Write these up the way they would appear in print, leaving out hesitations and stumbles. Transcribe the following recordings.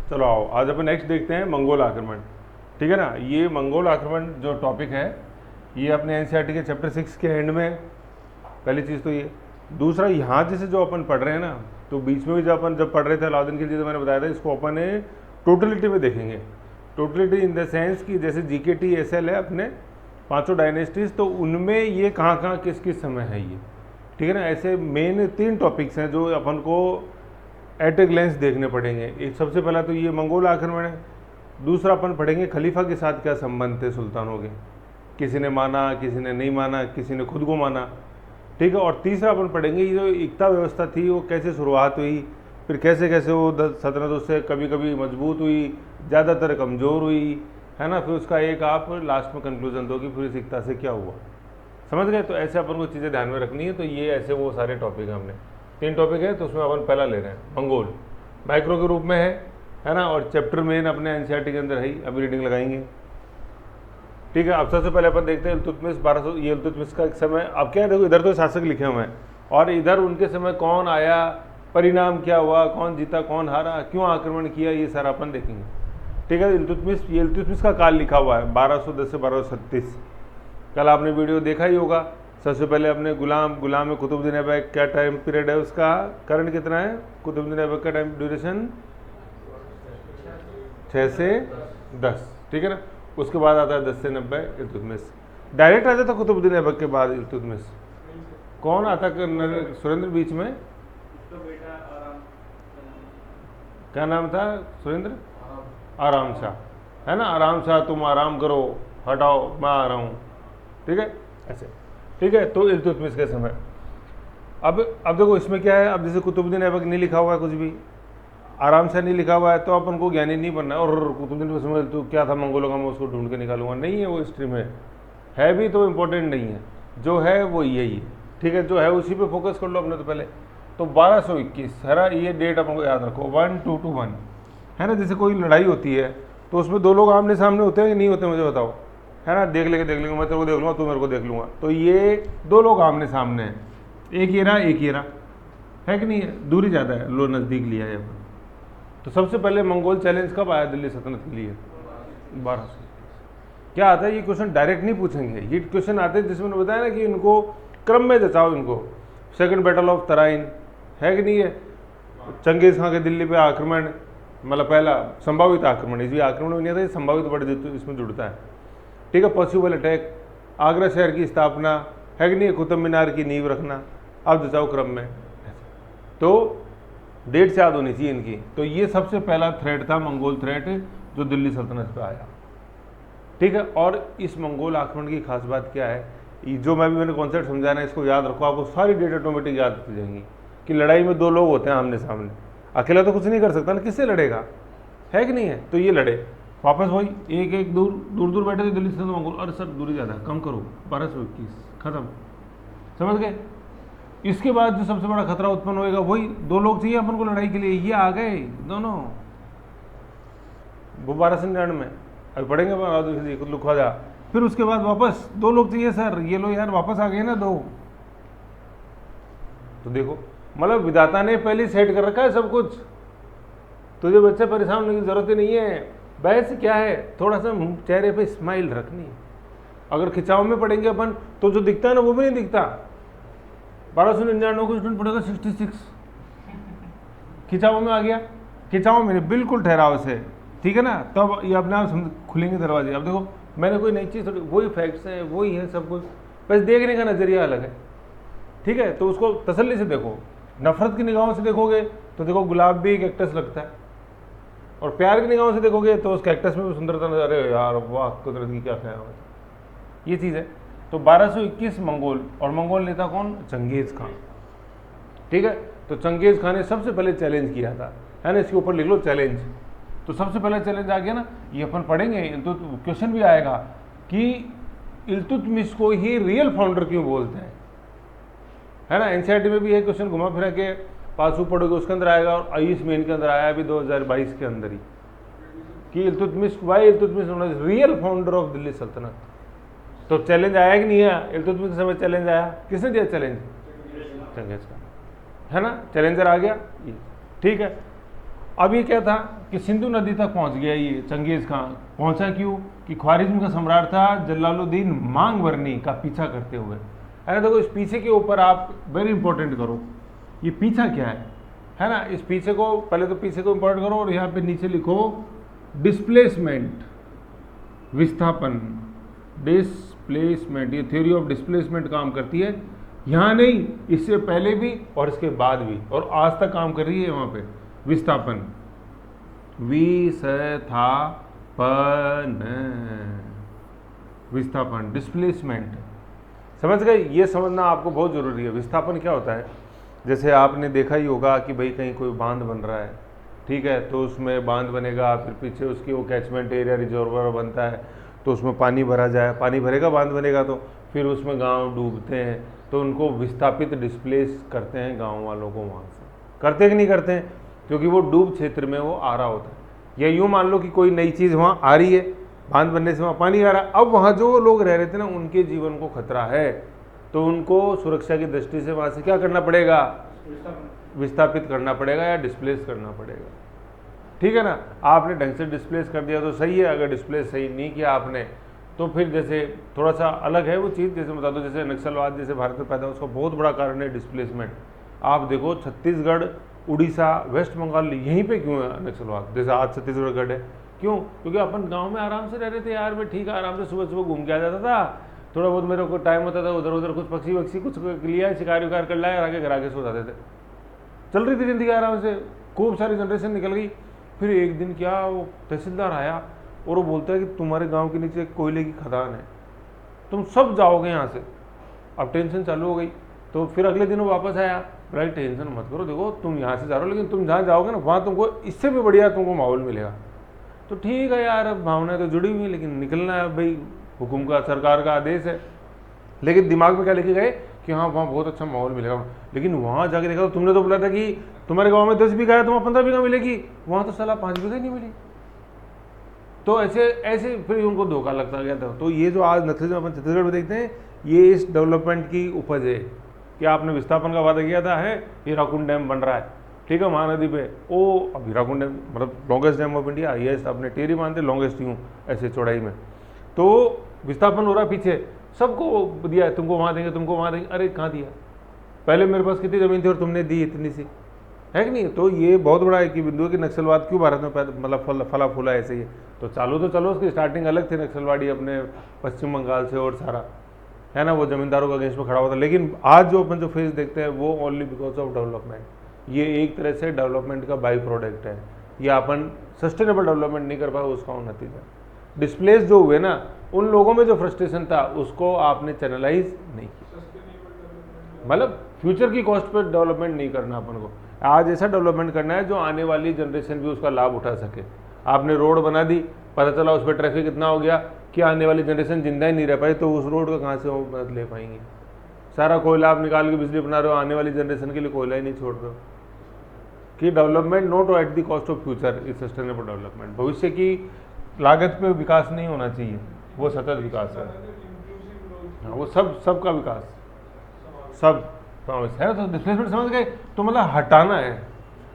चलो आओ, आज अपन नेक्स्ट देखते हैं मंगोल आक्रमण। ठीक है ना, ये मंगोल आक्रमण जो टॉपिक है ये अपने एनसीईआरटी के चैप्टर 6 के एंड में है। पहली चीज़ तो ये। दूसरा, यहाँ जैसे जो अपन पढ़ रहे हैं ना, तो बीच में भी जब पढ़ रहे थे अलाउद्दीन खिलजी, तो मैंने बताया था इसको अपन टोटलिटी में देखेंगे। टोटलिटी इन द सेंस कि जैसे जीकेटी एसएल है अपने 5 डायनेस्टीज, तो उनमें ये कहाँ कहाँ किस किस समय है ये। ठीक है ना, ऐसे मेन 3 टॉपिक्स हैं जो अपन को एट ए ग्लेंस देखने पड़ेंगे। एक सबसे पहला तो ये मंगोल आक्रमण है। दूसरा अपन पढ़ेंगे खलीफा के साथ क्या संबंध थे सुल्तानों के, किसी ने माना, किसी ने नहीं माना, किसी ने खुद को माना। ठीक है, और तीसरा अपन पढ़ेंगे ये जो एकता व्यवस्था थी वो कैसे शुरुआत हुई, फिर कैसे कैसे वो सल्तनत उससे कभी कभी मजबूत हुई, ज़्यादातर कमज़ोर हुई, है ना। फिर उसका एक आप लास्ट में कंक्लूजन दो कि फिर इस एकता से क्या हुआ। समझ गए। तो ऐसे अपन को चीज़ें ध्यान में रखनी है। तो ये ऐसे वो सारे टॉपिक हैं, हमने 3 टॉपिक है, तो उसमें अपन पहला ले रहे हैं मंगोल, माइक्रो के रूप में है ना, और चैप्टर मेन अपने एनसीईआरटी के अंदर है ही। अभी रीडिंग लगाएंगे। ठीक है, अब सबसे पहले अपन देखते हैं इल्तुतमिश 1200। ये इल्तुतमिश का एक समय, अब क्या है देखो, इधर तो शासक लिखे हुए हैं और इधर उनके समय कौन आया, परिणाम क्या हुआ, कौन जीता कौन हारा, क्यों आक्रमण किया, ये सारा अपन देखेंगे। ठीक है, इल्तुतमिश, ये इल्तुतमिश का काल लिखा हुआ है 1210 से 1236। कल आपने वीडियो देखा ही होगा। सबसे पहले अपने गुलाम में कुतुबुद्दीन ऐबक, क्या टाइम पीरियड है उसका, करंट कितना है कुतुबुद्दीन ऐबक का टाइम ड्यूरेशन 6 से 10। ठीक है ना, उसके बाद आता है 10 से 90 इल्तुतमिश। डायरेक्ट आ जाता कुतुबुद्दीन ऐबक के बाद इल्तुतमिश। कौन आता सुरेंद्र बीच में, क्या नाम था सुरेंद्र, आराम शाह, है ना। आराम शाह, तुम आराम करो, हटाओ, मैं आ रहा हूँ। ठीक है, ऐसे। ठीक है, तो इल्तुतमिश के समय अब देखो इसमें क्या है। अब जैसे कुतुबुद्दीन ऐबक नहीं लिखा हुआ है कुछ भी, आराम से नहीं लिखा हुआ है, तो अपन को ज्ञानी नहीं बनना है और कुतुबुद्दीन के समय तो क्या था मंगोलों का, मैं उसको ढूंढ के निकालूंगा, नहीं है वो हिस्ट्री में है भी तो इम्पोर्टेंट नहीं है, जो है वो यही है। ठीक है, जो है उसी पे फोकस कर लो अपने। तो पहले तो 1221 है ना, ये डेट अपन को याद रखो, 1221 है ना। जैसे कोई लड़ाई होती है तो उसमें 2 लोग आमने सामने होते हैं कि नहीं होते, मुझे बताओ, है ना। देख लेंगे, मैं तेरे को देख लूँगा, तू मेरे को देख लूँगा, तो ये 2 लोग आमने सामने हैं, एक ये रहा एक ये रहा, है कि नहीं है, दूरी ज़्यादा है, लो नज़दीक लिया है अपन। तो सबसे पहले मंगोल चैलेंज कब आया दिल्ली सल्तनत के लिए, 1200। क्या आता है, ये क्वेश्चन डायरेक्ट नहीं पूछेंगे, ये क्वेश्चन आते हैं जिसमें बताया ना कि इनको क्रम में जचाओ इनको। सेकंड बैटल ऑफ तराइन, है कि नहीं है, चंगेज खां के दिल्ली पे आक्रमण, मतलब पहला संभावित आक्रमण, इसलिए आक्रमण भी नहीं था, ये संभावित बड़े इसमें जुड़ता है। ठीक है, पॉसिबल अटैक, आगरा शहर की स्थापना, है कि नहीं, कुतुब मीनार की नींव रखना, अब जचाओ क्रम में। तो डेट से याद होनी चाहिए इनकी। तो ये सबसे पहला थ्रेट था, मंगोल थ्रेट, जो दिल्ली सल्तनत पे आया। ठीक है, और इस मंगोल आक्रमण की खास बात क्या है, जो मैंने कॉन्सेप्ट समझाया ना, इसको याद रखो, आपको सारी डेट ऑटोमेटिक याद हो जाएंगी कि लड़ाई में 2 लोग होते हैं आमने सामने, अकेला तो कुछ नहीं कर सकता ना, किससे लड़ेगा, है कि नहीं है। तो ये लड़े, वापस वही एक दूर बैठे थे दिल्ली से मंगोल, अरे सर दूरी ज़्यादा, कम करो, 1221 खत्म। समझ गए। इसके बाद जो सबसे बड़ा खतरा उत्पन्न होएगा, वही 2 लोग चाहिए अपन को लड़ाई के लिए, ये आ गए दोनों, वो 1299 अभी पढ़ेंगे, कुछ लिखवा जा। फिर उसके बाद वापस 2 लोग चाहिए सर, ये लो यार वापस आ गए ना 2। तो देखो, मतलब विधाता ने पहले सेट कर रखा है सब कुछ, तुझे बच्चे परेशान होने की जरूरत ही नहीं है। बहस क्या है, थोड़ा सा चेहरे पे स्माइल रखनी है। अगर खिंचाव में पढ़ेंगे अपन तो जो दिखता है ना वो भी नहीं दिखता। 1299 को स्टूडेंट पढ़ेगा 66, खिंचाव में आ गया, खिंचाव में बिल्कुल ठहराव से, ठीक है ना। तब ये अपने आप खुलेंगे दरवाजे। अब देखो, मैंने कोई नई चीज़, वही फैक्ट्स हैं, वही है सब कुछ, बस देखने का नज़रिया अलग है। ठीक है, तो उसको तसल्ली से देखो। नफरत की निगाहों से देखोगे तो देखो गुलाब भी कैक्टस लगता है, और प्यार की निगाहों से देखोगे तो उस कैक्टस में भी सुंदरता नजर, अरे यार वाह कुदरत की क्या ख्याल है, ये चीज़ है। तो 1221 मंगोल, और मंगोल नेता कौन, चंगेज खान। ठीक है, तो चंगेज खान ने सबसे पहले चैलेंज किया था, है ना, इसके ऊपर लिख लो चैलेंज। तो सबसे पहला चैलेंज आ गया ना, ये अपन पढ़ेंगे, तो क्वेश्चन भी आएगा कि इल्तुतमिश को ही रियल फाउंडर क्यों बोलते हैं, है ना। एनसीईआरटी में भी है क्वेश्चन, घुमा फिरा के पासू पढ़ोगे उसके अंदर आएगा, और आईएएस मेन के अंदर आया अभी 2022 के अंदर ही, कि Iltutmish why Iltutmish real founder of Delhi सल्तनत। तो चैलेंज आया कि नहीं आया, इल्तुतमिश के समय चैलेंज आया, किसने दिया चैलेंज, चंगेज खान, है ना, चैलेंजर आ गया। ठीक है, अब ये क्या था कि सिंधु नदी तक पहुंच गया ये चंगेज खान। पहुंचा क्यों? कि ख्वारिज्म का सम्राट था जलालुद्दीन मांगबरनी का पीछा करते हुए। अरे देखो इस पीछे के ऊपर आप वेरी इंपॉर्टेंट करो, ये पीछा क्या है ना। इस पीछे को पहले तो पीछे को इंपॉर्टेंट करो और यहाँ पे नीचे लिखो डिस्प्लेसमेंट, विस्थापन, डिस्प्लेसमेंट। ये थ्योरी ऑफ डिस्प्लेसमेंट काम करती है यहाँ नहीं, इससे पहले भी और इसके बाद भी, और आज तक काम कर रही है वहाँ पे। विस्थापन, विस्थापन, विस्थापन, डिस्प्लेसमेंट, समझ गए? ये समझना आपको बहुत ज़रूरी है। विस्थापन क्या होता है? जैसे आपने देखा ही होगा कि भाई कहीं कोई बांध बन रहा है, ठीक है, तो उसमें बांध बनेगा, फिर पीछे उसकी वो कैचमेंट एरिया रिजर्वर बनता है, तो उसमें पानी भरा जाए, पानी भरेगा, बांध बनेगा, तो फिर उसमें गांव डूबते हैं, तो उनको विस्थापित, डिस्प्लेस करते हैं गांव वालों को वहाँ से। करते कि नहीं करते हैं? क्योंकि वो डूब क्षेत्र में वो आ रहा होता है। या यूँ मान लो कि कोई नई चीज़ वहाँ आ रही है, बांध बनने से वहाँ पानी आ रहा है, अब वहाँ जो लोग रह रहे थे ना उनके जीवन को खतरा है, तो उनको सुरक्षा की दृष्टि से वहाँ से क्या करना पड़ेगा? विस्थापित करना पड़ेगा या डिस्प्लेस करना पड़ेगा, ठीक है ना। आपने ढंग से डिस्प्लेस कर दिया तो सही है, अगर डिस्प्लेस सही नहीं किया आपने तो फिर जैसे थोड़ा सा अलग है वो चीज़। जैसे बता दो, जैसे नक्सलवाद जैसे भारत में पैदा, उसका बहुत बड़ा कारण है डिस्प्लेसमेंट। आप देखो छत्तीसगढ़, उड़ीसा, वेस्ट बंगाल, यहीं पे क्यों है नक्सलवाद? जैसे आज छत्तीसगढ़ है, क्यों? क्योंकि अपन गांव में आराम से रह रहे थे यार, मैं ठीक है, आराम से सुबह सुबह घूम के आ जाता था, थोड़ा बहुत मेरे को टाइम होता था, उधर उधर कुछ पक्षी वक्षी कुछ लिया, शिकार विकार कर लाया, आगे घर आके सो जाते थे, चल रही थी जिंदगी आराम से, खूब सारी जनरेशन निकल गई। फिर एक दिन क्या, वो तहसीलदार आया और वो बोलता है कि तुम्हारे गांव के नीचे कोयले की खदान है, तुम सब जाओगे यहाँ से। अब टेंशन चालू हो गई, तो फिर अगले दिन वो वापस आया, भाई टेंशन मत करो, देखो तुम यहाँ से जा रहे हो, लेकिन तुम जहाँ जाओगे ना वहाँ तुमको इससे भी बढ़िया तुमको माहौल मिलेगा। तो ठीक है यार, अब भावनाएं तो जुड़ी हुई है, लेकिन निकलना है भाई, हुकुम का, सरकार का आदेश है। लेकिन दिमाग में क्या लेके गए कि हाँ वहाँ बहुत अच्छा माहौल मिलेगा, लेकिन वहाँ जाके देखा तो तुमने तो बोला था कि तुम्हारे गांव में 10 बीघा है, तुम्हें 15 बीघा मिलेगी, वहाँ तो साला 5 बीघा ही नहीं मिली। तो ऐसे ऐसे फिर उनको धोखा लगता गया था। तो ये जो आज नक्सलिज्म अपन छत्तीसगढ़ में देखते हैं, ये इस डेवलपमेंट की उपज है कि आपने विस्थापन का वादा किया था, है हीराकुंड डैम बन रहा है, ठीक है, महानदी पे। ओ अब हीराकुंड डैम मतलब longest dam of India, yes आपने टेरी मानते लॉन्गेस्ट यूँ ऐसे चौड़ाई में, तो विस्थापन हो रहा है पीछे, सबको दिया है, तुमको वहाँ देंगे, तुमको वहाँ देंगे। अरे कहाँ दिया? पहले मेरे पास कितनी ज़मीन थी और तुमने दी इतनी सी, है कि नहीं? तो ये बहुत बड़ा एक बिंदु है कि नक्सलवाद क्यों भारत में मतलब फला फूला ऐसे ही है। तो चलो उसकी स्टार्टिंग अलग थी नक्सलवादी अपने पश्चिम बंगाल से और सारा, है ना, वो जमींदारों का अगेंस्ट में खड़ा हुआ था। लेकिन आज जो अपन जो फेज देखते हैं वो ओनली बिकॉज ऑफ डेवलपमेंट। ये एक तरह से डेवलपमेंट का बाई प्रोडक्ट है, ये अपन सस्टेनेबल डेवलपमेंट नहीं कर पाए, उसका नतीजा। डिस्प्लेस जो हुए ना, उन लोगों में जो फ्रस्ट्रेशन था उसको आपने चैनलाइज नहीं किया, मतलब फ्यूचर की कॉस्ट पर डेवलपमेंट नहीं करना अपन को। आज ऐसा डेवलपमेंट करना है जो आने वाली जनरेशन भी उसका लाभ उठा सके। आपने रोड बना दी, पता चला उस पर ट्रैफिक इतना हो गया कि आने वाली जनरेशन जिंदा ही नहीं रह पाई, तो उस रोड का कहाँ से वो मदद ले पाएंगे? सारा कोयला आप निकाल के बिजली बना रहे हो, आने वाली जनरेशन के लिए कोयला ही नहीं छोड़ रहे हो। कि development not at the cost of future is sustainable development. भविष्य की लागत पे विकास नहीं होना चाहिए, वो सतत विकास है। हाँ, वो सबका विकास, सब है। तो डिस्प्लेसमेंट समझ गए, तो मतलब हटाना है।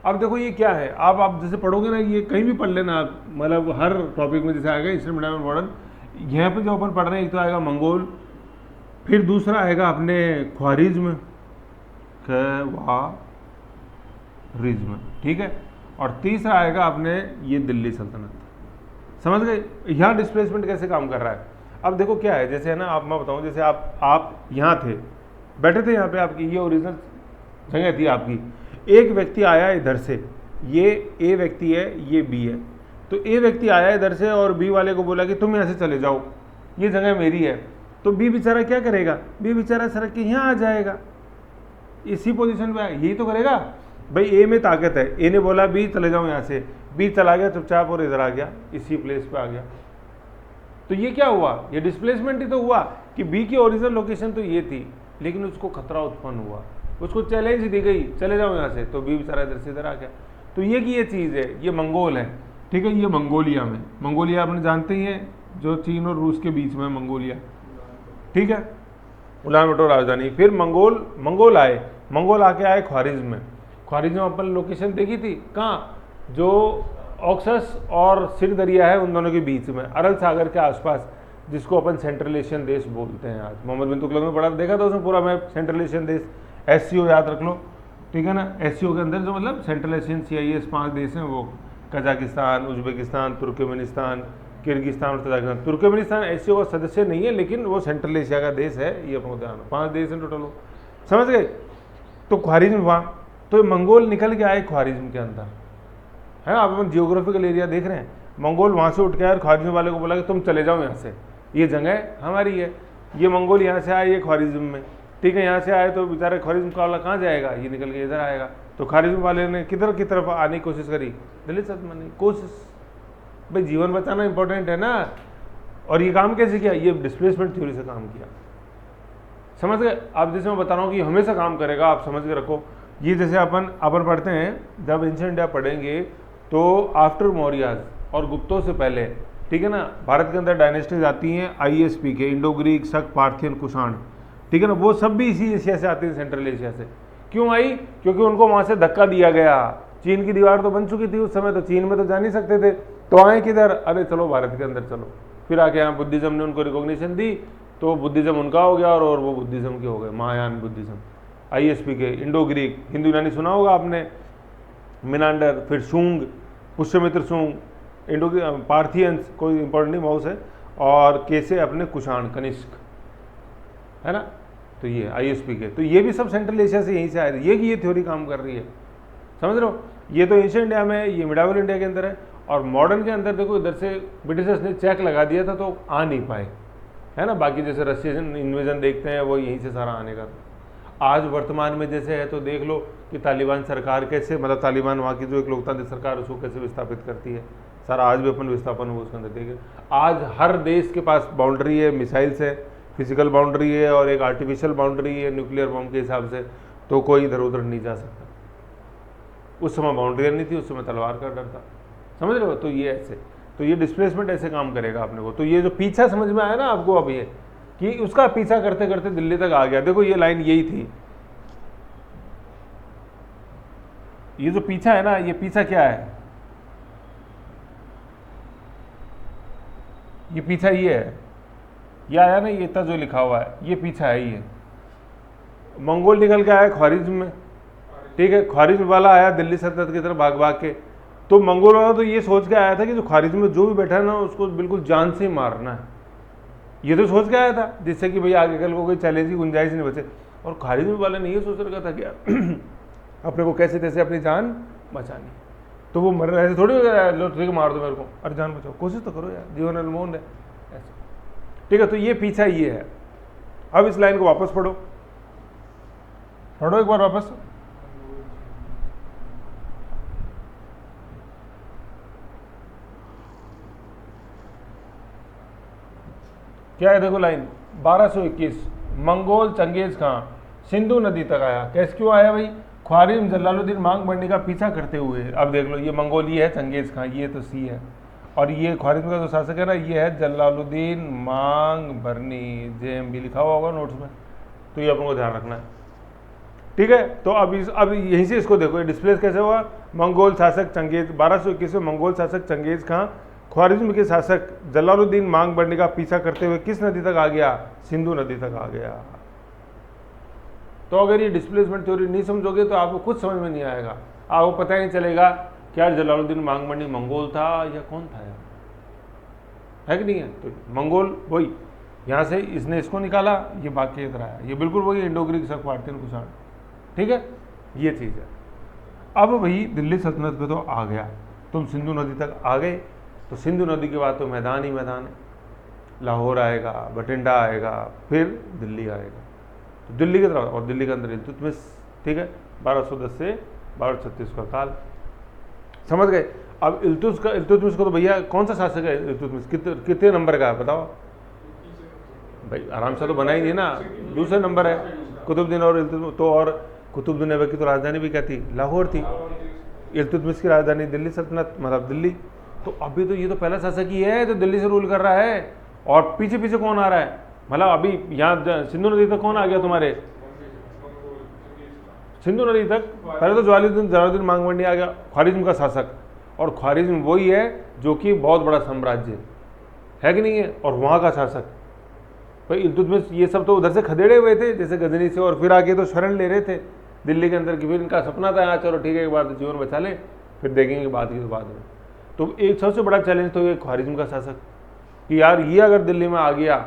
अब देखो ये क्या है, आप जैसे पढ़ोगे ना, ये कहीं भी पढ़ लेना आप, मतलब हर टॉपिक में जैसे आएगा ईस्टर्न मीडियम मॉडर्न, यहाँ पे जो अपन पढ़ रहे हैं, एक तो आएगा मंगोल, फिर दूसरा आएगा अपने ख्वारिज्म, ठीक है, और तीसरा आएगा अपने ये दिल्ली सल्तनत। समझ गए यहाँ डिस्प्लेसमेंट कैसे काम कर रहा है। अब देखो क्या है, जैसे है ना, आप मैं बताऊँ, जैसे आप यहाँ थे, बैठे थे यहाँ पे, आपकी ये ओरिजिनल जगह थी आपकी, एक व्यक्ति आया इधर से, ये ए व्यक्ति है, ये बी है, तो ए व्यक्ति आया इधर से और बी वाले को बोला कि तुम यहाँ से चले जाओ, ये जगह मेरी है। तो बी बेचारा क्या करेगा? बी बेचारा सड़क के यहाँ आ जाएगा, इसी पोजीशन पे यही तो करेगा भाई। ए में ताकत है, ए ने बोला बी चले जाओ यहाँ से, बी चला गया चुपचाप और इधर आ गया, इसी प्लेस पे आ गया। तो ये क्या हुआ? ये डिस्प्लेसमेंट ही तो हुआ कि बी की ओरिजिनल लोकेशन तो ये थी, लेकिन उसको खतरा उत्पन्न हुआ, उसको चैलेंज दी गई, चले जाओ यहाँ से, तो बी बेचारा इधर से इधर आ गया। तो ये की ये चीज़ है, ये मंगोल है, ठीक है। ये मंगोलिया में, मंगोलिया आपने जानते ही है, जो चीन और रूस के बीच में मंगोलिया, ठीक है, उलान बटोर राजधानी। फिर मंगोल आए, मंगोल आके आए ख्वारिज्म में। ख्वारिज्म अपन लोकेशन देखी थी कहाँ? जो ऑक्सस और सिर दरिया है उन दोनों के बीच में, अरल सागर के आसपास, जिसको अपन सेंट्रल एशियन देश बोलते हैं। आज मोहम्मद बिन तुगलक में पढ़ा देखा था उसमें पूरा मैप, सेंट्रल एशियन देश, SCO याद रख लो, ठीक है ना। SCO के अंदर जो मतलब सेंट्रल एशियन CIS 5 देश हैं, वो कजाकिस्तान, उज्बेकिस्तान, तुर्कमेनिस्तान, किर्गिस्तान और तजाकिस्तान। तुर्कमेनिस्तान SCO का सदस्य नहीं है, लेकिन वो सेंट्रल एशिया का देश है, ये अपने ध्यान, 5 देश हैं टोटल, समझ गए। तो ख्वारिज्म वहाँ, तो मंगोल निकल के आए ख्वारिज्म के अंदर, है ना। आप अपन जियोग्राफिकल एरिया देख रहे हैं, मंगोल वहाँ से उठ के आए और ख्वारिज्म वाले को बोला कि तुम चले जाओ यहाँ से, ये जगह हमारी है। ये मंगोल यहाँ से आए, ये ख्वारिज्म में, ठीक है, यहाँ से आए तो बेचारे ख्वारिज्म का वाला कहाँ जाएगा, ये निकल के इधर आएगा। तो ख्वारिज्म वाले ने किधर की तरफ आने की कोशिश करी, दिल्ली सल्तनत की कोशिश। भाई जीवन बचाना इंपॉर्टेंट है ना। और ये काम कैसे किया, ये डिस्प्लेसमेंट थ्योरी से काम किया, समझ गए। आप जैसे मैं बता रहा हूँ कि हमेशा काम करेगा, आप समझ के रखो। ये जैसे अपन पढ़ते हैं, जब एंशिएंट इंडिया पढ़ेंगे तो आफ्टर मौर्याज और गुप्तों से पहले, ठीक है ना, भारत के अंदर डायनेस्टीज आती हैं ISP के, इंडो ग्रीक, शक, पार्थियन, कुषाण, ठीक है ना। वो सब भी इसी एशिया से आती है, सेंट्रल एशिया से। क्यों आई, क्योंकि उनको वहाँ से धक्का दिया गया। चीन की दीवार तो बन चुकी थी उस समय, तो चीन में तो जा नहीं सकते थे, तो आए किधर, अरे चलो भारत के अंदर चलो। फिर आके यहाँ बुद्धिज्म ने उनको रिकॉग्निशन दी, तो बुद्धिज्म उनका हो गया और वो बुद्धिज्म के हो गए, महायान बुद्धिज्म। ISP के, इंडो ग्रीक, हिंदू यूनानी सुना होगा आपने, मिनांडर, फिर शुंग, पुष्यमित्र शुंग, इंडो पार्थियंस, कोई इंपॉर्टेंट नहीं माउस है, और कैसे अपने कुषाण, कनिष्क, है ना। तो ये ISP के, तो ये भी सब सेंट्रल एशिया से यहीं से आए थे। ये थ्योरी काम कर रही है, समझ रहे हो। ये तो एशियन इंडिया में, ये मिडावल इंडिया के अंदर है। और मॉडर्न के अंदर देखो, इधर से ब्रिटिशर्स ने चेक लगा दिया था तो आ नहीं पाए, है ना। बाकी जैसे रशियन इन्वेजन देखते हैं, वो यहीं से सारा आने का। आज वर्तमान में जैसे है, तो देख लो कि तालिबान सरकार कैसे, मतलब तालिबान वहाँ की जो एक लोकतांत्रिक सरकार, उसको कैसे विस्थापित करती है, सारा आज भी अपन विस्थापन हो उसके अंदर देखें। आज हर देश के पास बाउंड्री है, मिसाइल्स है, फिजिकल बाउंड्री है, और एक आर्टिफिशियल बाउंड्री है न्यूक्लियर बम के हिसाब से, तो कोई इधर उधर नहीं जा सकता। उस समय बाउंड्री नहीं थी, उस समय तलवार का डर था, समझ रहे हो। तो ये ऐसे, तो ये डिस्प्लेसमेंट ऐसे काम करेगा अपने को। तो ये जो पीछा समझ में आया ना आपको अब, ये कि उसका पीछा करते करते दिल्ली तक आ गया। देखो ये लाइन यही थी, ये जो पीछा है ना, ये पीछा क्या है, ये पीछा ये है, ये आया ना, ये इतना जो लिखा हुआ है, ये पीछा है। ये मंगोल निकल के आया ख्वारिज्म में, ठीक है, ख्वारिज्म वाला आया दिल्ली सल्तनत की तरफ भाग भाग के। तो मंगोल वाला तो ये सोच के आया था कि जो ख्वारिज्म में जो भी बैठा है ना, उसको बिल्कुल जान से मारना है, ये तो सोच के आया था, जिससे कि भाई आगे कल को कोई चैलेंज की गुंजाइश नहीं बचे। और ख्वारिज्म वाले ने ये सोच रखा था कि अपने को कैसे तैसे अपनी जान बचानी। तो वो मर ऐसे थोड़ी हो गया, लो ठीक मार दो मेरे को, अरे जान बचाओ, कोशिश तो करो यार, जीवन अनमोल है ऐसे, ठीक है। तो ये पीछा ये है। अब इस लाइन को वापस पढ़ो एक बार वापस। क्या है देखो लाइन, 1221, मंगोल चंगेज खां सिंधु नदी तक आया। कैसे क्यों आया भाई, ख्वारिज्म जलालुद्दीन मांग बढ़ने का पीछा करते हुए। अब देख लो, ये मंगोल, ये है चंगेज खां, ये तो सी है, और ये ख्वारिज्म का जो शासक है ना, ये है जलालुद्दीन मांग बरनी, JMB लिखा हुआ होगा नोट्स में, तो ये अपन को ध्यान रखना है, ठीक है। तो अब यहीं से इसको देखो, ये डिस्प्लेस कैसे हुआ। मंगोल शासक चंगेज, 1221 में मंगोल शासक चंगेज खां ख्वारिज्म के शासक जलालुद्दीन मांग बढ़ने का पीछा करते हुए किस नदी तक आ गया, सिंधु नदी तक आ गया। तो अगर ये डिस्प्लेसमेंट थ्योरी नहीं समझोगे तो आपको कुछ समझ में नहीं आएगा, आपको पता ही नहीं चलेगा क्या जलालुद्दीन मांग बढ़नी मंगोल था या कौन था यार, है कि नहीं है। तो मंगोल वही, यहाँ से इसने इसको निकाला, ये बाकी इधर आया, ये बिल्कुल वही इंडो ग्रीक शक, पार्थियन, कुषाण, ठीक है, ये चीज़ है। अब वही दिल्ली सल्तनत पे तो आ गया, तुम सिंधु नदी तक आ गए, तो सिंधु नदी के बाद तो मैदान ही मैदान है, लाहौर आएगा, बठिंडा आएगा, फिर दिल्ली आएगा। तो दिल्ली की तरफ, और दिल्ली के अंदर इल्तुतमिश, ठीक है, 1210 से 1236 का काल, समझ गए। अब इल्तुतमिश को तो भैया कौन सा शासक है इल्तुतमिश, कितने नंबर का है बताओ भाई, आराम से तो बना ही नहीं ना, दूसरे नंबर है कुतुबुद्दीन और इल्तुतमिश। तो और कुतुबुद्दीन ऐबक की तो राजधानी भी क्या थी, लाहौर थी, इल्तुतमिश की राजधानी दिल्ली सल्तनत, मतलब दिल्ली। तो अभी तो ये तो पहला शासक ही है तो दिल्ली से रूल कर रहा है, और पीछे पीछे कौन आ रहा है, मतलब अभी यहाँ सिंधु नदी तक कौन आ गया तुम्हारे, सिंधु नदी तक पहले तो जलालुद्दीन मांग बढ़नी आ गया, ख्वारिज्म का शासक, और ख्वारिज्म वही है जो कि बहुत बड़ा साम्राज्य है कि नहीं है, और वहाँ का शासक भाई इल्तुतमिश। ये सब तो उधर से खदेड़े हुए थे जैसे गजनी से, और फिर आके तो शरण ले रहे थे दिल्ली के अंदर की। फिर इनका सपना था, हाँ चलो ठीक है एक बार तो जीवन बचा ले, फिर देखेंगे बात की तो बाद में। तो एक सबसे बड़ा चैलेंज तो ये ख्वारिज्म का शासक कि यार ये अगर दिल्ली में आ गया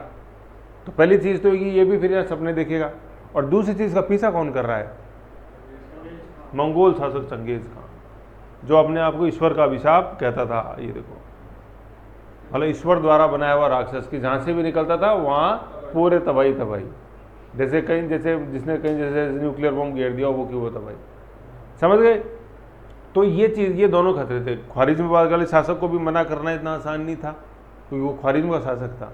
तो पहली चीज़ तो कि ये भी फिर यहाँ सपने देखेगा, और दूसरी चीज़ का पीछा कौन कर रहा है? मंगोल शासक चंगेज खान, जो अपने आप को ईश्वर का अभिशाप कहता था। ये देखो मतलब ईश्वर द्वारा बनाया हुआ राक्षस की जहाँ से भी निकलता था वहाँ पूरे तबाही तबाही। जैसे कहीं जैसे जिसने कहीं जैसे न्यूक्लियर बम गिर दिया वो की वो तबाही, समझ गए? तो ये चीज़, ये दोनों खतरे थे। ख्वारिज्म वाले शासक को भी मना करना इतना आसान नहीं था क्योंकि वो ख्वारिज्म का शासक था,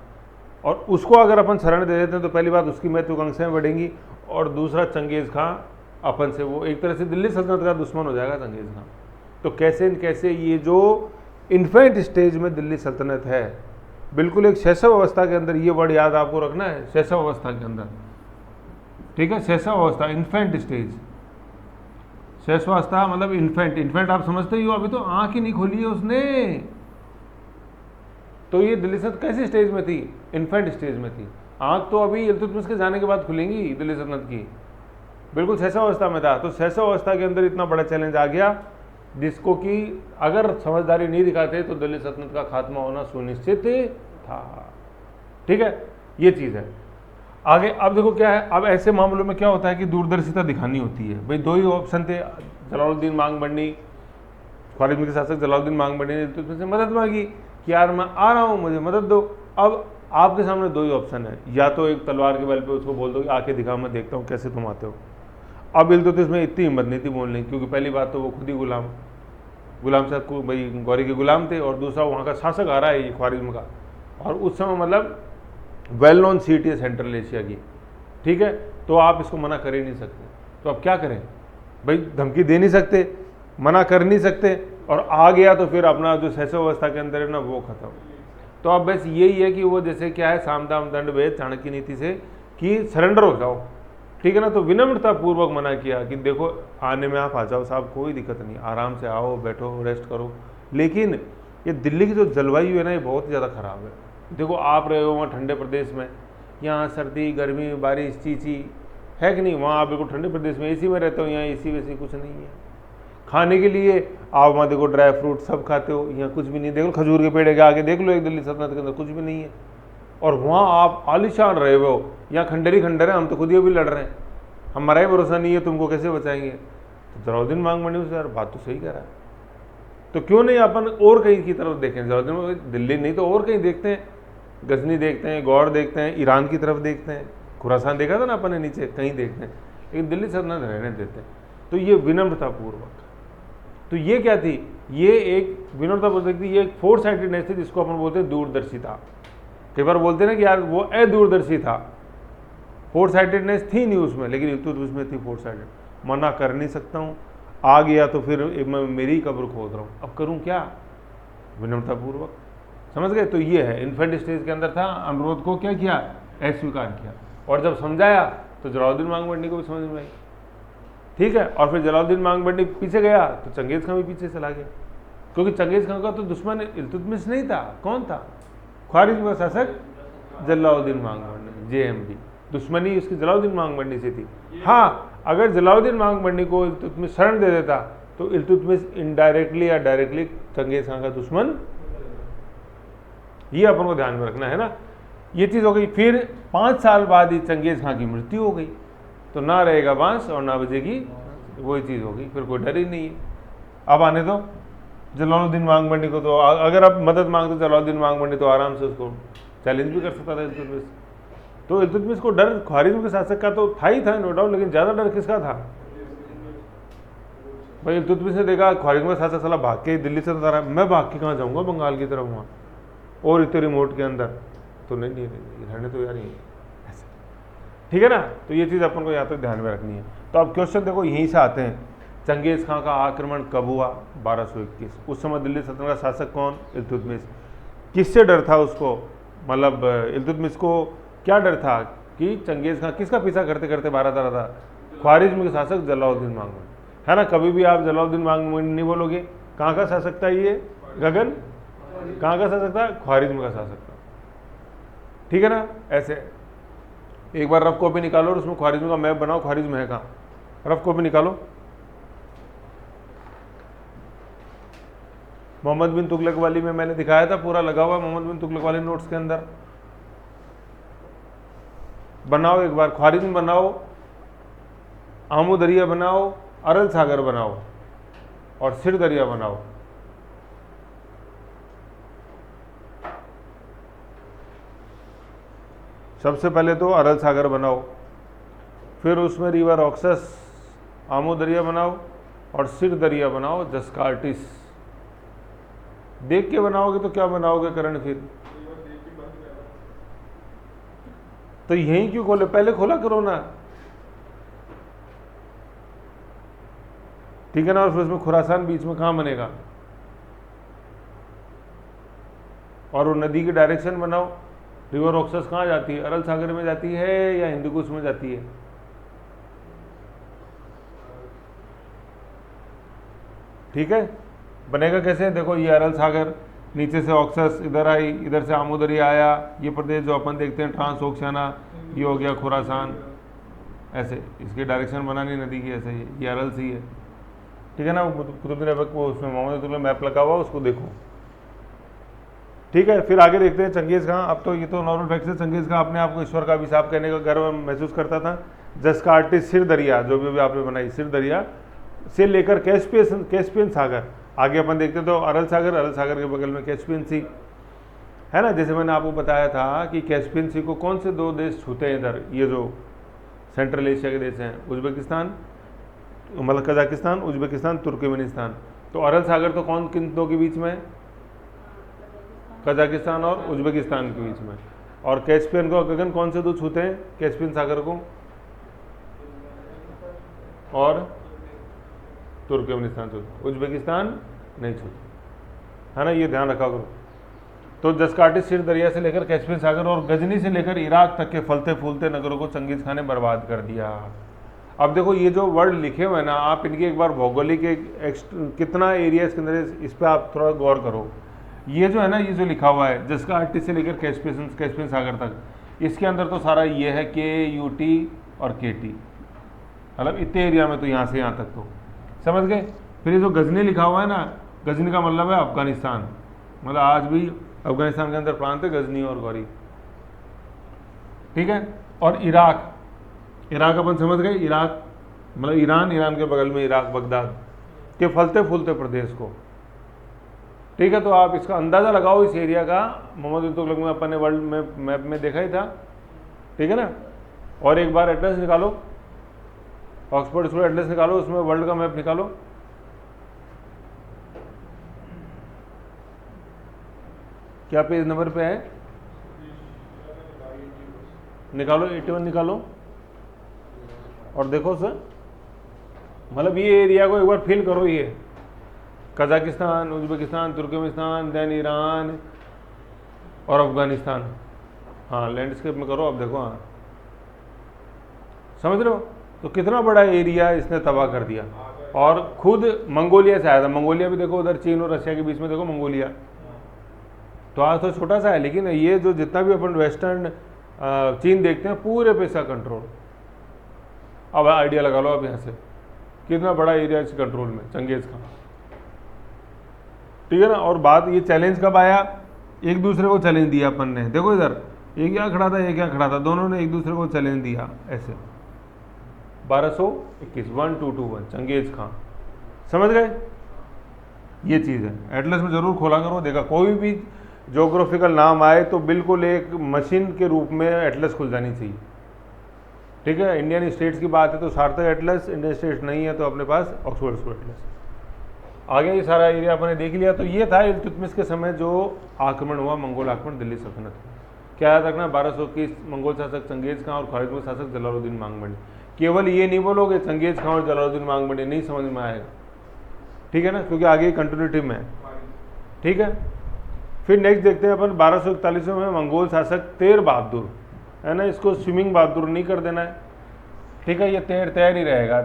और उसको अगर अपन शरण दे देते हैं तो पहली बात उसकी महत्वाकांक्षाएं बढ़ेंगी, और दूसरा चंगेज़ खां अपन से वो एक तरह से दिल्ली सल्तनत का दुश्मन हो जाएगा चंगेज़ खां। तो कैसे न कैसे ये जो इन्फेंट स्टेज में दिल्ली सल्तनत है, बिल्कुल एक शैशव अवस्था के अंदर, ये वर्ड याद आपको रखना है, शैशव अवस्था के अंदर, ठीक है? शैशव अवस्था, इन्फेंट स्टेज, शैशवावस्था मतलब इन्फेंट। इन्फेंट आप समझते ही हो, अभी तो आंख ही नहीं खोली है उसने। तो ये दिल्ली सल्तनत कैसी स्टेज में थी? इन्फेंट स्टेज में थी। आंख तो अभी इल्तुतमिश के जाने के बाद खुलेंगी दिल्ली सल्तनत की, बिल्कुल शैशव अवस्था में था। तो शैशव अवस्था के अंदर इतना बड़ा चैलेंज आ गया जिसको कि अगर समझदारी नहीं दिखाते तो दिल्ली सल्तनत का खात्मा होना सुनिश्चित था, ठीक है? ये चीज़ है। आगे अब देखो क्या है, अब ऐसे मामलों में क्या होता है कि दूरदर्शिता दिखानी होती है। भाई दो ही ऑप्शन थे, जलालुद्दीन मांगबंडी, ख्वारिज्म के शासक जलालुद्दीन मांगबंडी ने तो से मदद मांगी कि यार मैं आ रहा हूँ, मुझे मदद दो। अब आपके सामने दो ही ऑप्शन है, या तो एक तलवार के बल पे उसको बोल दो कि आके दिखाओ, मैं देखता हूँ कैसे तुम आते हो। अब इल्तुतमिश में इतनी हिम्मत नहीं थी बोलने, क्योंकि पहली बात तो वो खुद ही गुलाम साहब को भाई गौरी के गुलाम थे, और दूसरा वहाँ का शासक आ रहा है ये ख्वारिज्म का, और उस समय मतलब वेल नोन सिटी है सेंट्रल एशिया की, ठीक है? तो आप इसको मना कर ही नहीं सकते। तो अब क्या करें भाई, धमकी दे नहीं सकते, मना कर नहीं सकते, और आ गया तो फिर अपना जो शैशव अवस्था के अंदर है ना वो खत्म। तो अब बस यही है कि वो जैसे क्या है, साम दाम दंड भेद चाणक्य नीति से कि सरेंडर हो जाओ, ठीक है ना? तो विनम्रता पूर्वक मना किया कि देखो आने में आप आ जाओ साहब, कोई दिक्कत नहीं, आराम से आओ, बैठो, रेस्ट करो। लेकिन ये दिल्ली की जो जलवायु है ना ये बहुत ही ज़्यादा ख़राब है। देखो आप रहे हो वहाँ ठंडे प्रदेश में, यहाँ सर्दी गर्मी बारिश चीची है कि नहीं? वहाँ आप बिल्कुल ठंडे प्रदेश में एसी में रहते हो, यहाँ एसी वैसी कुछ नहीं है। खाने के लिए आप वहाँ देखो ड्राई फ्रूट सब खाते हो, यहाँ कुछ भी नहीं। देखो खजूर के पेड़ के आगे देख लो एक दिल्ली सल्तनत के अंदर कुछ भी नहीं है, और वहाँ आप आलिशान रहे हो, यहाँ खंडरी खंडर है, हम तो खुद ही भी लड़ रहे हैं, हमारा ही भरोसा नहीं है, तुमको कैसे बचाएंगे? तो जलालुद्दीन मांगबंडी से यार बात तो सही कह रहा है, तो क्यों नहीं अपन और कहीं की तरफ देखें? जलालुद्दीन दिल्ली नहीं तो और कहीं देखते हैं, गजनी देखते हैं, गौड़ देखते हैं, ईरान की तरफ देखते हैं, खुरासान देखा था ना अपन ने नीचे, कहीं देखते हैं, लेकिन दिल्ली सल्तनत रहने देते हैं। तो ये विनम्रतापूर्वक, तो ये क्या थी? ये एक विनम्रतापूर्वक थी, ये एक फोर साइटेडनेस थी जिसको अपन बोलते हैं दूरदर्शिता। कई बार बोलते हैं ना कि यार वो अदूरदर्शी था, फोर साइटेडनेस थी नहीं उसमें, लेकिन इल्तुतमिश में थी फोर साइटेड। मना कर नहीं सकता हूँ, आ गया तो फिर मैं मेरी कब्र खोद रहा हूँ, अब करूँ क्या? विनम्रतापूर्वक, समझ गए? तो ये है इन्फेंट स्टेज के अंदर था, अनुरोध को क्या किया? अस्वीकार किया, और जब समझाया तो जलालुद्दीन मांगबंडी को भी समझ में आई, ठीक है? और फिर जलालुद्दीन मांगबंडी पीछे गया तो चंगेज़ खां भी पीछे चला गया, क्योंकि चंगेज़ खां का तो दुश्मन इल्तुतमिश नहीं था, कौन था? ख्वारिज्म का शासक जलालुद्दीन मांगबंडी, JMB। दुश्मनी उसकी जलालुद्दीन मांगबंडी से थी। हाँ, अगर जलालुद्दीन मांगबंडी को इल्तुतमिश शरण दे देता तो इल्तुतमिश इनडायरेक्टली या डायरेक्टली चंगेज़ खां का दुश्मन, ये अपन को ध्यान में रखना है ना। ये चीज़ हो गई। फिर 5 साल बाद ही चंगेज़ खां की मृत्यु हो गई, तो ना रहेगा बांस और ना बजेगी, वही चीज़ हो गई, फिर कोई डर ही नहीं है। अब आने दो जलालुद्दीन मांगबंडी को, तो अगर आप मदद मांगते जलालुद्दीन मांगबंडी तो आराम से उसको चैलेंज भी कर सकता था इल्तुतमिश। तो इल्तुतमिश को डर ख्वारिज्म के शासक का तो था ही था, नो डाउट, लेकिन ज़्यादा डर किसका था? भाई इल्तुतमिश ने देखा ख्वारिज्म का शासक साला भाग के दिल्ली से रहा, मैं भाग के कहाँ जाऊँगा बंगाल की तरफ, वहाँ और इतने रिमोट के अंदर, तो नहीं रहने तो यार ये ऐसे, ठीक है ना? तो ये चीज़ अपन को यहाँ तक ध्यान में रखनी है। तो अब क्वेश्चन देखो यहीं से आते हैं, चंगेज़ खां का आक्रमण कब हुआ? 1221। उस समय दिल्ली सल्तनत का शासक कौन? इल्तुतमिश। किससे डर था उसको? मतलब इल्तुतमिश को क्या डर था कि चंगेज़ खां किसका पीछा करते करते भारत आ रहा था? ख्वारिज्म के शासक जलालुद्दीन मांगबंडी, है ना? कभी भी आप जलालुद्दीन मांगबंडी नहीं बोलोगे कहाँ का शासक था ये? गगन कहाँ का शासक था? ख्वारिज्म का शासक था। ठीक है ना? ऐसे एक बार रफ कॉपी निकालो और उसमें ख्वारिज्म का मैप बनाओ, ख्वारिज्म है कहाँ, रफ कॉपी निकालो। मोहम्मद बिन तुगलक वाली में मैंने दिखाया था, पूरा लगा हुआ मोहम्मद बिन तुगलक वाले नोट्स के अंदर। बनाओ एक बार, ख्वारिज्म बनाओ, आमू दरिया बनाओ, अरल सागर बनाओ और सिर दरिया बनाओ। सबसे पहले तो अरल सागर बनाओ, फिर उसमें रिवर ऑक्सस, आमू दरिया बनाओ और सिर दरिया बनाओ, जस्कार्टिस। देख के बनाओगे तो क्या बनाओगे करण? फिर तो यहीं क्यों खोले? पहले खोला करो ना, ठीक है ना? और फिर उसमें खुरासान बीच में कहाँ बनेगा? और वो नदी की डायरेक्शन बनाओ, रिवर ऑक्सस कहाँ जाती है? अरल सागर में जाती है या हिंदुकुश में जाती है? ठीक है, बनेगा कैसे? देखो ये अरल सागर, नीचे से ऑक्सस इधर आई, इधर से आमू दरिया आया, ये प्रदेश जो अपन देखते हैं ट्रांस ओक्शियाना, ये हो गया खुरासान। ऐसे इसकी डायरेक्शन बनानी नदी की, ऐसे ये अरल सी है। ठीक है ना? कुतुबुद्दीन ऐबक को उसमें मोहम्मद तुगलक मैप लगा हुआ, उसको देखो। ठीक है, फिर आगे देखते हैं चंगेज़ खां। अब तो ये तो नॉर्मल फैक्ट है, चंगेज़ खां अपने आप को ईश्वर का अभिशाप कहने का गर्व महसूस करता था। जस्कार्टिस, सिर दरिया, जो भी आपने बनाई सिर दरिया से लेकर कैस्पियन सागर, आगे अपन देखते तो अरल सागर के बगल में कैस्पियन सी है ना। जैसे मैंने आपको बताया था कि कैस्पियन सी को कौन से दो देश छूते हैं इधर, ये जो सेंट्रल एशिया के देश हैं, उज्बेकिस्तान, मतलब कजाकिस्तान, उज्बेकिस्तान, तुर्कमेनिस्तान। तो अरल सागर तो कौन किन दो के बीच में है? कजाकिस्तान और उज्बेकिस्तान के बीच में। और कैस्पियन को गगन कौन से दो छूते हैं कैस्पियन सागर को? और तुर्कमेनिस्तान छूते, उज्बेकिस्तान नहीं छूते, है ना? ये ध्यान रखा करो। तो जस्कार्टिस, सिर दरिया से लेकर कैस्पियन सागर और गजनी से लेकर इराक तक के फलते फूलते नगरों को चंगेज़ खान ने बर्बाद कर दिया। अब देखो ये जो वर्ड लिखे हुए हैं ना, आप इनकी एक बार भौगोलिक कितना एरिया इसके अंदर, इस पर आप थोड़ा गौर करो। ये जो है ना, ये जो लिखा हुआ है जस्कार्टिस से लेकर कैस्पियन सागर तक, इसके अंदर तो सारा ये है KUT और KT, मतलब इतने एरिया में, तो यहाँ से यहाँ तक तो समझ गए। फिर ये जो गजनी लिखा हुआ है ना, गजनी का मतलब है अफगानिस्तान, मतलब आज भी अफगानिस्तान के अंदर प्रांत है गजनी और गौरी। ठीक है, और इराक अपन समझ गए, इराक मतलब ईरान के बगल में इराक, बगदाद के फलते फूलते प्रदेश को। ठीक है, तो आप इसका अंदाज़ा लगाओ इस एरिया का। मोहम्मद बिन तुगलक में अपन ने वर्ल्ड मैप में देखा ही था, ठीक है ना। और एक बार एटलस निकालो, ऑक्सफोर्ड स्कूल एटलस निकालो, उसमें वर्ल्ड का मैप निकालो। क्या पेज नंबर पे है? निकालो, 81 निकालो और देखो सर, मतलब ये एरिया को एक बार फिल करो। ये Kazakhstan, Uzbekistan, Turkmenistan, then Iran और अफगानिस्तान। हाँ, लैंडस्केप में करो। अब देखो, हाँ समझ रहे हो? तो कितना बड़ा एरिया इसने तबाह कर दिया। और खुद मंगोलिया से आया था। मंगोलिया भी देखो, उधर चीन और रशिया के बीच में देखो मंगोलिया, तो आज तो छोटा सा है, लेकिन ये जो जितना भी अपन वेस्टर्न चीन देखते हैं, पूरे पे इसका कंट्रोल। अब आइडिया लगा लो अब यहाँ से कितना बड़ा एरिया इस कंट्रोल में चंगेज़ खान। ठीक है ना। और बात ये चैलेंज कब आया? एक दूसरे को चैलेंज दिया अपन ने। देखो इधर एक यहाँ खड़ा था, एक यहाँ खड़ा था, दोनों ने एक दूसरे को चैलेंज दिया ऐसे। 1221 1221 चंगेज़ खान, समझ गए? ये चीज़ है। एटलस में ज़रूर खोला करो, देखा कोई भी ज्योग्राफिकल नाम आए तो बिल्कुल एक मशीन के रूप में एटलस खुल जानी चाहिए। ठीक है, इंडियन स्टेट्स की बात है तो सार्थक एटलस, इंडियन स्टेट्स नहीं है तो अपने पास ऑक्सफोर्ड स्कूल एटलस। आगे ये सारा एरिया अपने देख लिया। तो ये था इल्तुतमिश के समय जो आक्रमण हुआ, मंगोल आक्रमण दिल्ली सल्तनत। क्या याद रखना? 1221 मंगोल शासक चंगेज़ खान और ख्वारिज्म शासक जलालुद्दीन मांगमणि। केवल ये नहीं बोलोगे चंगेज़ खान और जलालुद्दीन मांगमणि, नहीं समझ में आएगा। ठीक है ना, क्योंकि आगे कंटिन्यूटी में है। ठीक है, फिर नेक्स्ट देखते हैं अपन 1241 में मंगोल शासक तेर बहादुर, है ना। इसको स्विमिंग बहादुर नहीं कर देना है। ठीक है, ये तेर ही रहेगा।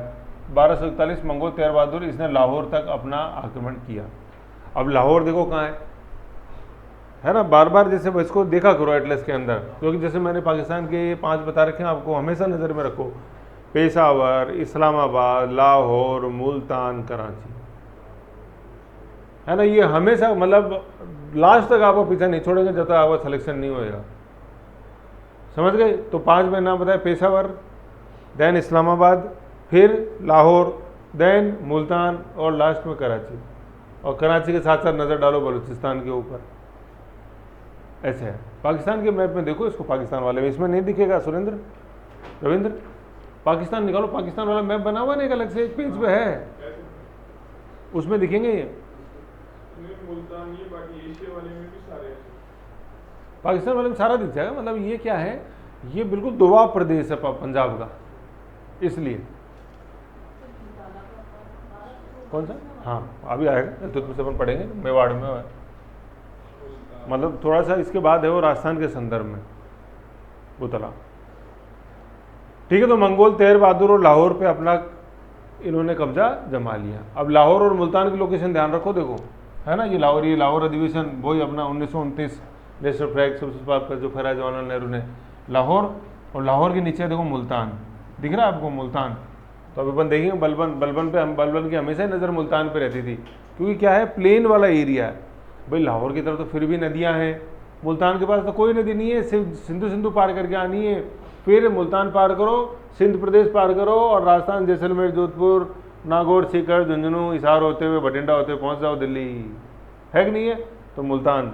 1241 मंगोल तेर बहादुर, इसने लाहौर तक अपना आक्रमण किया। अब लाहौर देखो कहाँ है ना, बार बार जैसे इसको देखा करो एटलस के अंदर, क्योंकि जैसे मैंने पाकिस्तान के ये 5 बता रखे हैं आपको, हमेशा नज़र में रखो, पेशावर, इस्लामाबाद, लाहौर, मुल्तान, कराची, है ना, ये हमेशा मतलब लास्ट तक आपको पीछा नहीं छोड़ेंगे जब तक आपका सिलेक्शन नहीं होएगा, समझ गए। तो 5 मैंने नाम बताया, पेशावर, देन इस्लामाबाद, फिर लाहौर, देन मुल्तान और लास्ट में कराची। और कराची के साथ साथ नज़र डालो बलूचिस्तान के ऊपर, ऐसे है। पाकिस्तान के मैप में देखो इसको, पाकिस्तान वाले में इसमें नहीं दिखेगा सुरेंद्र, रविंद्र, पाकिस्तान निकालो, पाकिस्तान वाला मैप बना हुआ नहीं, एक अलग से एक पेज पे है, उसमें दिखेंगे ये पाकिस्तान वाले में सारा दिख जाएगा। मतलब ये क्या है, ये बिल्कुल दोआब प्रदेश है पंजाब का, इसलिए। कौन सा? हाँ अभी आएगा, तो अपन पढ़ेंगे, मेवाड़ में है, मतलब थोड़ा सा इसके बाद है वो राजस्थान के संदर्भ में उतला। ठीक है, तो मंगोल तेर बहादुर और लाहौर पे अपना इन्होंने कब्जा जमा लिया। अब लाहौर और मुल्तान की लोकेशन ध्यान रखो, देखो है ना, ये लाहौर अधिवेशन वही अपना 1929 नेशनल फ्लैग पर जो फहराया जवाहरलाल नेहरू ने, लाहौर, और लाहौर के नीचे देखो मुल्तान, दिख रहा है आपको मुल्तान। तो अब अपन देखेंगे बलबन पे, हम बलबन की हमेशा नज़र मुल्तान पे रहती थी, क्योंकि क्या है, प्लेन वाला एरिया है भाई। लाहौर की तरफ तो फिर भी नदियाँ हैं, मुल्तान के पास तो कोई नदी नहीं है, सिर्फ सिंधु पार करके आनी है, फिर मुल्तान पार करो, सिंध प्रदेश पार करो, और राजस्थान, जैसलमेर, जोधपुर, नागौर, सीकर, झुंझुनू, हिसार होते हुए, बठिंडा होते हुए पहुँच जाओ दिल्ली, है कि नहीं है। तो मुल्तान,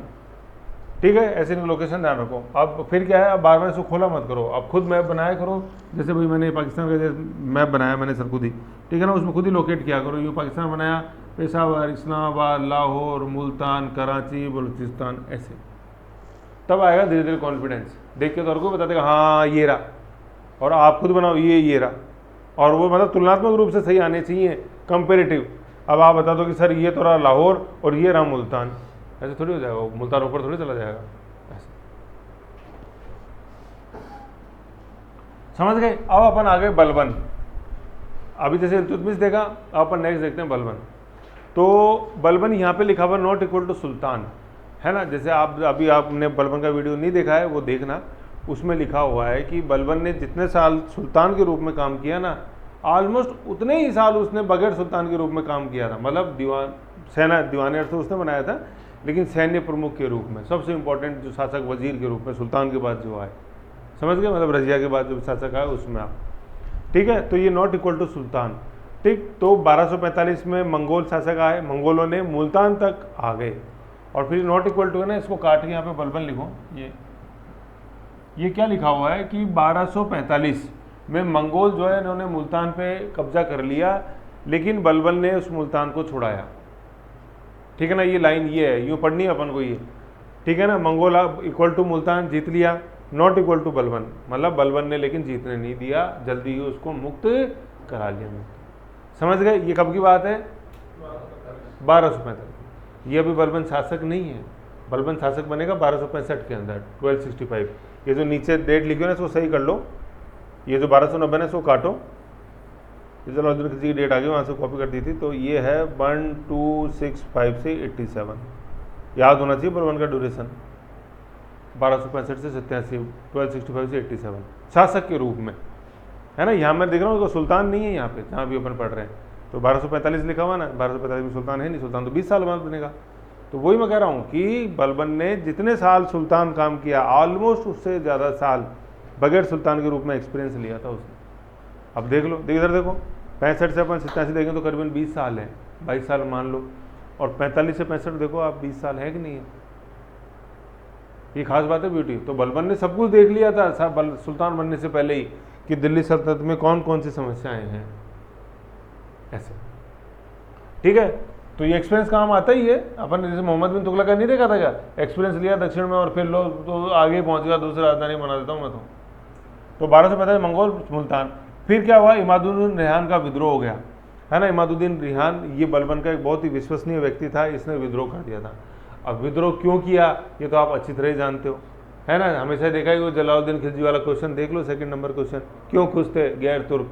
ठीक है, ऐसे लोकेशन ध्यान रखो। अब फिर क्या है, अब बार बार इसको खोला मत करो, अब खुद मैप बनाया करो, जैसे भाई मैंने पाकिस्तान का मैप बनाया मैंने सर खुद ही, ठीक है ना, उसमें खुद ही लोकेट किया करो, यूँ पाकिस्तान बनाया, पेशावर, इस्लामाबाद, लाहौर, मुल्तान, कराची, बलूचिस्तान, ऐसे, तब आएगा धीरे धीरे कॉन्फिडेंस। देख के तो और कोई बता देगा हाँ ये रहा, और आप खुद बनाओ ये रहा, और वो मतलब तुलनात्मक रूप से सही आने चाहिए, कंपेरेटिव। अब आप बता दो कि सर ये तो रहा लाहौर और ये रहा मुल्तान, ऐसे थोड़ी हो जाएगा, मुल्तान ऊपर थोड़ी चला जाएगा, ऐसे समझ गए। अब अपन आ गए बलबन, अभी जैसे इल्तुतमिश देखा, अब अपन नेक्स्ट देखते हैं बलबन। तो बलबन यहाँ पे लिखा हुआ नॉट इक्वल टू सुल्तान, है ना, जैसे आप अभी आपने बलबन का वीडियो नहीं देखा है वो देखना, उसमें लिखा हुआ है कि बलबन ने जितने साल सुल्तान के रूप में काम किया ना, ऑलमोस्ट उतने ही साल उसने बगैर सुल्तान के रूप में काम किया था। मतलब दीवान अर्थ उसने बनाया था, लेकिन सैन्य प्रमुख के रूप में, सबसे इंपॉर्टेंट जो शासक वजीर के रूप में सुल्तान के बाद जो आए, समझ गए, मतलब रजिया के बाद जो शासक आए उसमें आप, ठीक है। तो ये नॉट इक्वल टू सुल्तान, ठीक। तो 1245 में मंगोल शासक आए, मंगोलों ने मुल्तान तक आ गए, और फिर नॉट इक्वल टू है ना, इसको काट के यहाँ पे बलबन लिखो, ये क्या लिखा हुआ है कि 1245 में मंगोल जो है इन्होंने मुल्तान पे कब्जा कर लिया, लेकिन बलबन ने उस मुल्तान को छुड़ाया, ठीक है ना। ये लाइन ये है, यूँ पढ़नी है अपन को ये, ठीक है ना। मंगोल इक्वल टू मुल्तान जीत लिया, नॉट इक्वल टू बलबन, मतलब बलबन ने लेकिन जीतने नहीं दिया, जल्दी ही उसको मुक्त करा लिया, समझ गए। ये कब की बात है, 1245। ये अभी बलबन शासक नहीं है, बलबन शासक बनेगा 1265 के अंदर, 1265। ये जो नीचे डेट लिखी हो ना इसको सही कर लो, ये जो 1290 है इसको काटो, चलो उधर किसी की डेट आ गई वहाँ से कॉपी कर दी थी, तो ये है 1265 से 87, याद होना चाहिए बलबन का ड्यूरेशन, 1265 से 87, 1265 से 87 शासक के रूप में, है ना। यहाँ मैं देख रहा हूँ तो सुल्तान नहीं है यहाँ पे जहाँ भी अपन पढ़ रहे हैं, तो 1245 लिखा हुआ ना, 1245 में सुल्तान है नहीं, सुल्तान तो 20 साल बाद बनेगा। तो वही मैं कह रहा हूँ कि बलबन ने जितने साल सुल्तान काम किया, ऑलमोस्ट उससे ज़्यादा साल बगैर सुल्तान के रूप में एक्सपीरियंस लिया था उसने। अब देख लो, इधर देखो, 65 से अपन 87 देखें तो करीबन 20 साल है, 22 साल मान लो, और 45 से 65 देखो आप 20 साल है कि नहीं है, ये खास बात है ब्यूटी। तो बलबन ने सब कुछ देख लिया था सुल्तान बनने से पहले ही कि दिल्ली सल्तनत में कौन कौन सी समस्याएं हैं, ऐसे, ठीक है। तो ये एक्सपीरियंस काम आता ही है, अपन जैसे मोहम्मद बिन तुगलक का नहीं देखा था क्या, एक्सपीरियंस लिया दक्षिण में और फिर लो तो आगे पहुंच गया, दूसरी राजधानी बना देता हूँ मैं तो 1245 मंगोल मुल्तान। फिर क्या हुआ, इमादुद्दीन रिहान का विद्रोह हो गया, है ना। इमादुद्दीन रिहान ये बलबन का एक बहुत ही विश्वसनीय व्यक्ति था, इसने विद्रोह कर दिया था। अब विद्रोह क्यों किया ये तो आप अच्छी तरह ही जानते हो, है ना, हमेशा देखा ही वो जलालुद्दीन खिलजी वाला क्वेश्चन देख लो, सेकंड नंबर क्वेश्चन, क्यों खुश थे गैर तुर्क,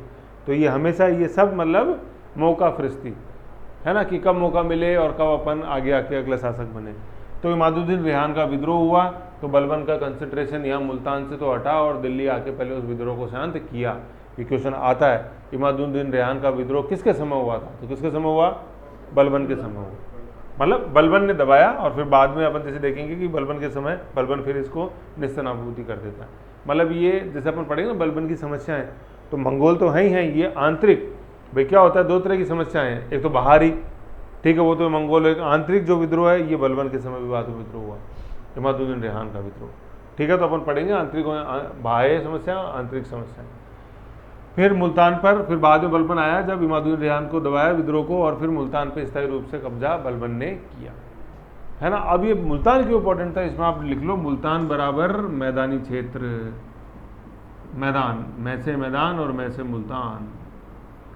तो ये हमेशा ये सब मतलब मौका फरिश्ती, है ना, कि कब मौका मिले और कब अपन आगे आके अगले शासक बने। तो इमादुद्दीन रेहान का विद्रोह हुआ, तो बलबन का कंसंट्रेशन यहाँ मुल्तान से तो हटा और दिल्ली आके पहले उस विद्रोह को शांत किया। ये क्वेश्चन आता है, इमादुद्दीन रेहान का विद्रोह किसके समय हुआ था? तो किसके समय हुआ? बलबन के समय हुआ। मतलब बलबन ने दबाया और फिर बाद में अपन जैसे देखेंगे कि बलबन के समय बलबन फिर इसको निस्तनाबूदी कर देता है। मतलब ये जैसे अपन पढ़ेंगे ना बलबन की समस्याएं, तो मंगोल तो है ही हैं, ये आंतरिक, भाई क्या होता है, दो तरह की समस्याएं हैं, एक तो बाहरी, ठीक है, वो तो मंगोल, एक आंतरिक जो विद्रोह है ये बलबन के समय विवाद में विद्रोह हुआ, इमादुद्दीन रेहान का विद्रोह, ठीक है। तो अपन पढ़ेंगे आंतरिक बाह्य समस्या और आंतरिक समस्याएं। फिर मुल्तान पर फिर बाद में बलबन आया जब इमादुद्दीन रेहान को दबाया विद्रोह को, और फिर मुल्तान पर स्थायी रूप से कब्जा बलबन ने किया, है ना। अब ये मुल्तान क्यों इंपॉर्टेंट था, इसमें आप लिख लो मैदान बराबर मैदानी क्षेत्र, मैदान, मैं से मैदान और मैं से मुल्तान।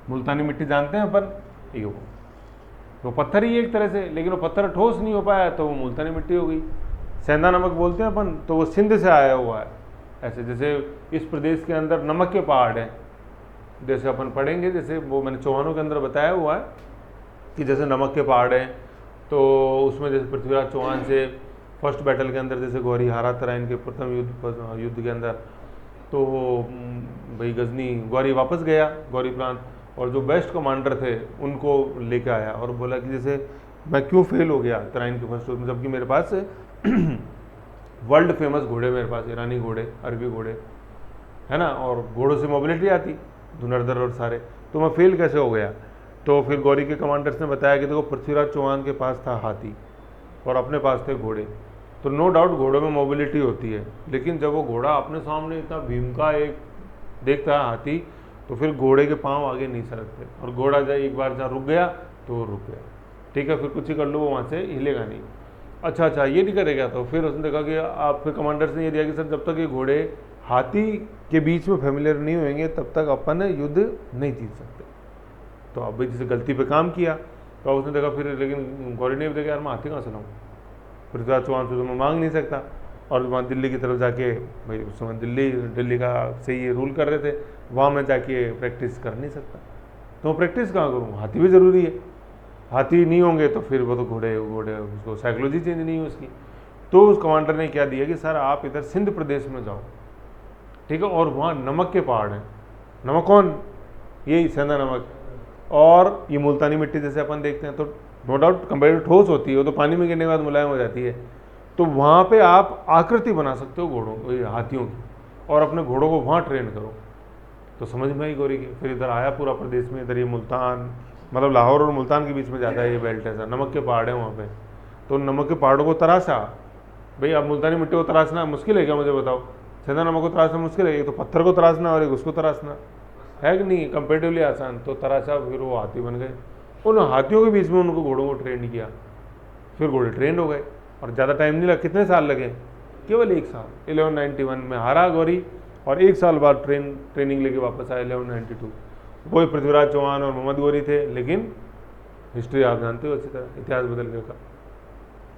मुल्तानी मिट्टी जानते हैं अपन, ये वो पत्थर ही एक तरह से, लेकिन वो पत्थर ठोस नहीं हो पाया तो वो मुल्तानी मिट्टी हो गई। सेंधा नमक बोलते हैं अपन, तो वो सिंध से आया हुआ है। ऐसे जैसे इस प्रदेश के अंदर नमक के पहाड़ हैं, जैसे अपन पढ़ेंगे, जैसे वो मैंने चौहानों के अंदर बताया हुआ है कि जैसे नमक के पहाड़ हैं, तो उसमें जैसे पृथ्वीराज चौहान से फर्स्ट बैटल के अंदर जैसे गौरी हारा तराइन के प्रथम युद्ध के अंदर, तो भाई गजनी गौरी वापस गया, गौरी प्रांत, और जो बेस्ट कमांडर थे उनको लेके आया और बोला कि जैसे मैं क्यों फेल हो गया तराइन के फर्स्ट युद्ध में, जबकि मेरे पास वर्ल्ड फेमस घोड़े, मेरे पास ईरानी घोड़े, अरबी घोड़े, है ना, और घोड़ों से मोबिलिटी आती, धुनरधर और सारे, तो मैं फेल कैसे हो गया। तो फिर गौरी के कमांडर्स ने बताया कि देखो पृथ्वीराज चौहान के पास था हाथी और अपने पास थे घोड़े, तो नो डाउट घोड़ों में मोबिलिटी होती है, लेकिन जब वो घोड़ा अपने सामने इतना भीम का एक देखता है हाथी, तो फिर घोड़े के पांव आगे नहीं सरकते, और घोड़ा जब एक बार जहाँ रुक गया तो वो रुक गया, ठीक है, फिर कुछ ही कर लो वो वहाँ से हिलेगा नहीं। अच्छा ये नहीं करेगा, तो फिर उसने देखा कि आप, फिर कमांडर्स ने ये दिया कि सर जब तक ये घोड़े हाथी के बीच में फेमिलियर नहीं होंगे तब तक अपन युद्ध नहीं जीत सकते। तो अब भाई जैसे गलती पे काम किया, तो उसने देखा फिर, लेकिन गौरी ने भी देखा यार मैं हाथी कहाँ से लाऊँ, पृथ्वीराज चौहान से तो मैं मांग नहीं सकता, और वहाँ दिल्ली की तरफ जाके, भाई उस समय दिल्ली का से ये रूल कर रहे थे, वहाँ मैं जाके प्रैक्टिस कर नहीं सकता, तो प्रैक्टिस कहाँ करूँ, हाथी भी ज़रूरी है, हाथी नहीं होंगे तो फिर वो तो घोड़े उसको साइकोलॉजी चेंज नहीं है उसकी। तो उस कमांडर ने क्या दिया कि सर आप इधर सिंध प्रदेश में जाओ, ठीक है, और वहाँ नमक के पहाड़ हैं, नमक कौन, यही सेंधा नमक, और ये मुल्तानी मिट्टी जैसे अपन देखते हैं, तो नो डाउट कंपेरेटिव ठोस होती है, वो तो पानी में गिरने के बाद मुलायम हो जाती है, तो वहाँ पे आप आकृति बना सकते हो घोड़ों हाथियों की, और अपने घोड़ों को वहाँ ट्रेन करो। तो समझ में आई गौरी की, फिर इधर आया पूरा प्रदेश में, इधर ये मुल्तान, मतलब लाहौर और मुल्तान के बीच में जाता है ये बेल्ट, ऐसा नमक के पहाड़ है वहाँ पे, तो नमक के पहाड़ों को तराशा। भाई अब मुल्तानी मिट्टी को तराशना मुश्किल है क्या, मुझे बताओ, सेंधा नमक को तराशना मुश्किल है, एक तो पत्थर को तराशना और एक उसको तराशना है कि नहीं, कंपेरेटिवली आसान। तो तराशा, फिर वो हाथी बन गए, उन हाथियों के बीच में उनको घोड़ों को ट्रेन किया, फिर घोड़े ट्रेंड हो गए, और ज़्यादा टाइम नहीं लगा, कितने साल लगे, केवल 1 साल, 1191 में हारा गौरी, और 1 साल बाद ट्रेनिंग लेके वापस आए 1192। वही पृथ्वीराज चौहान और मोहम्मद गौरी थे, लेकिन हिस्ट्री आप जानते हो अच्छी तरह, इतिहास बदल गया का।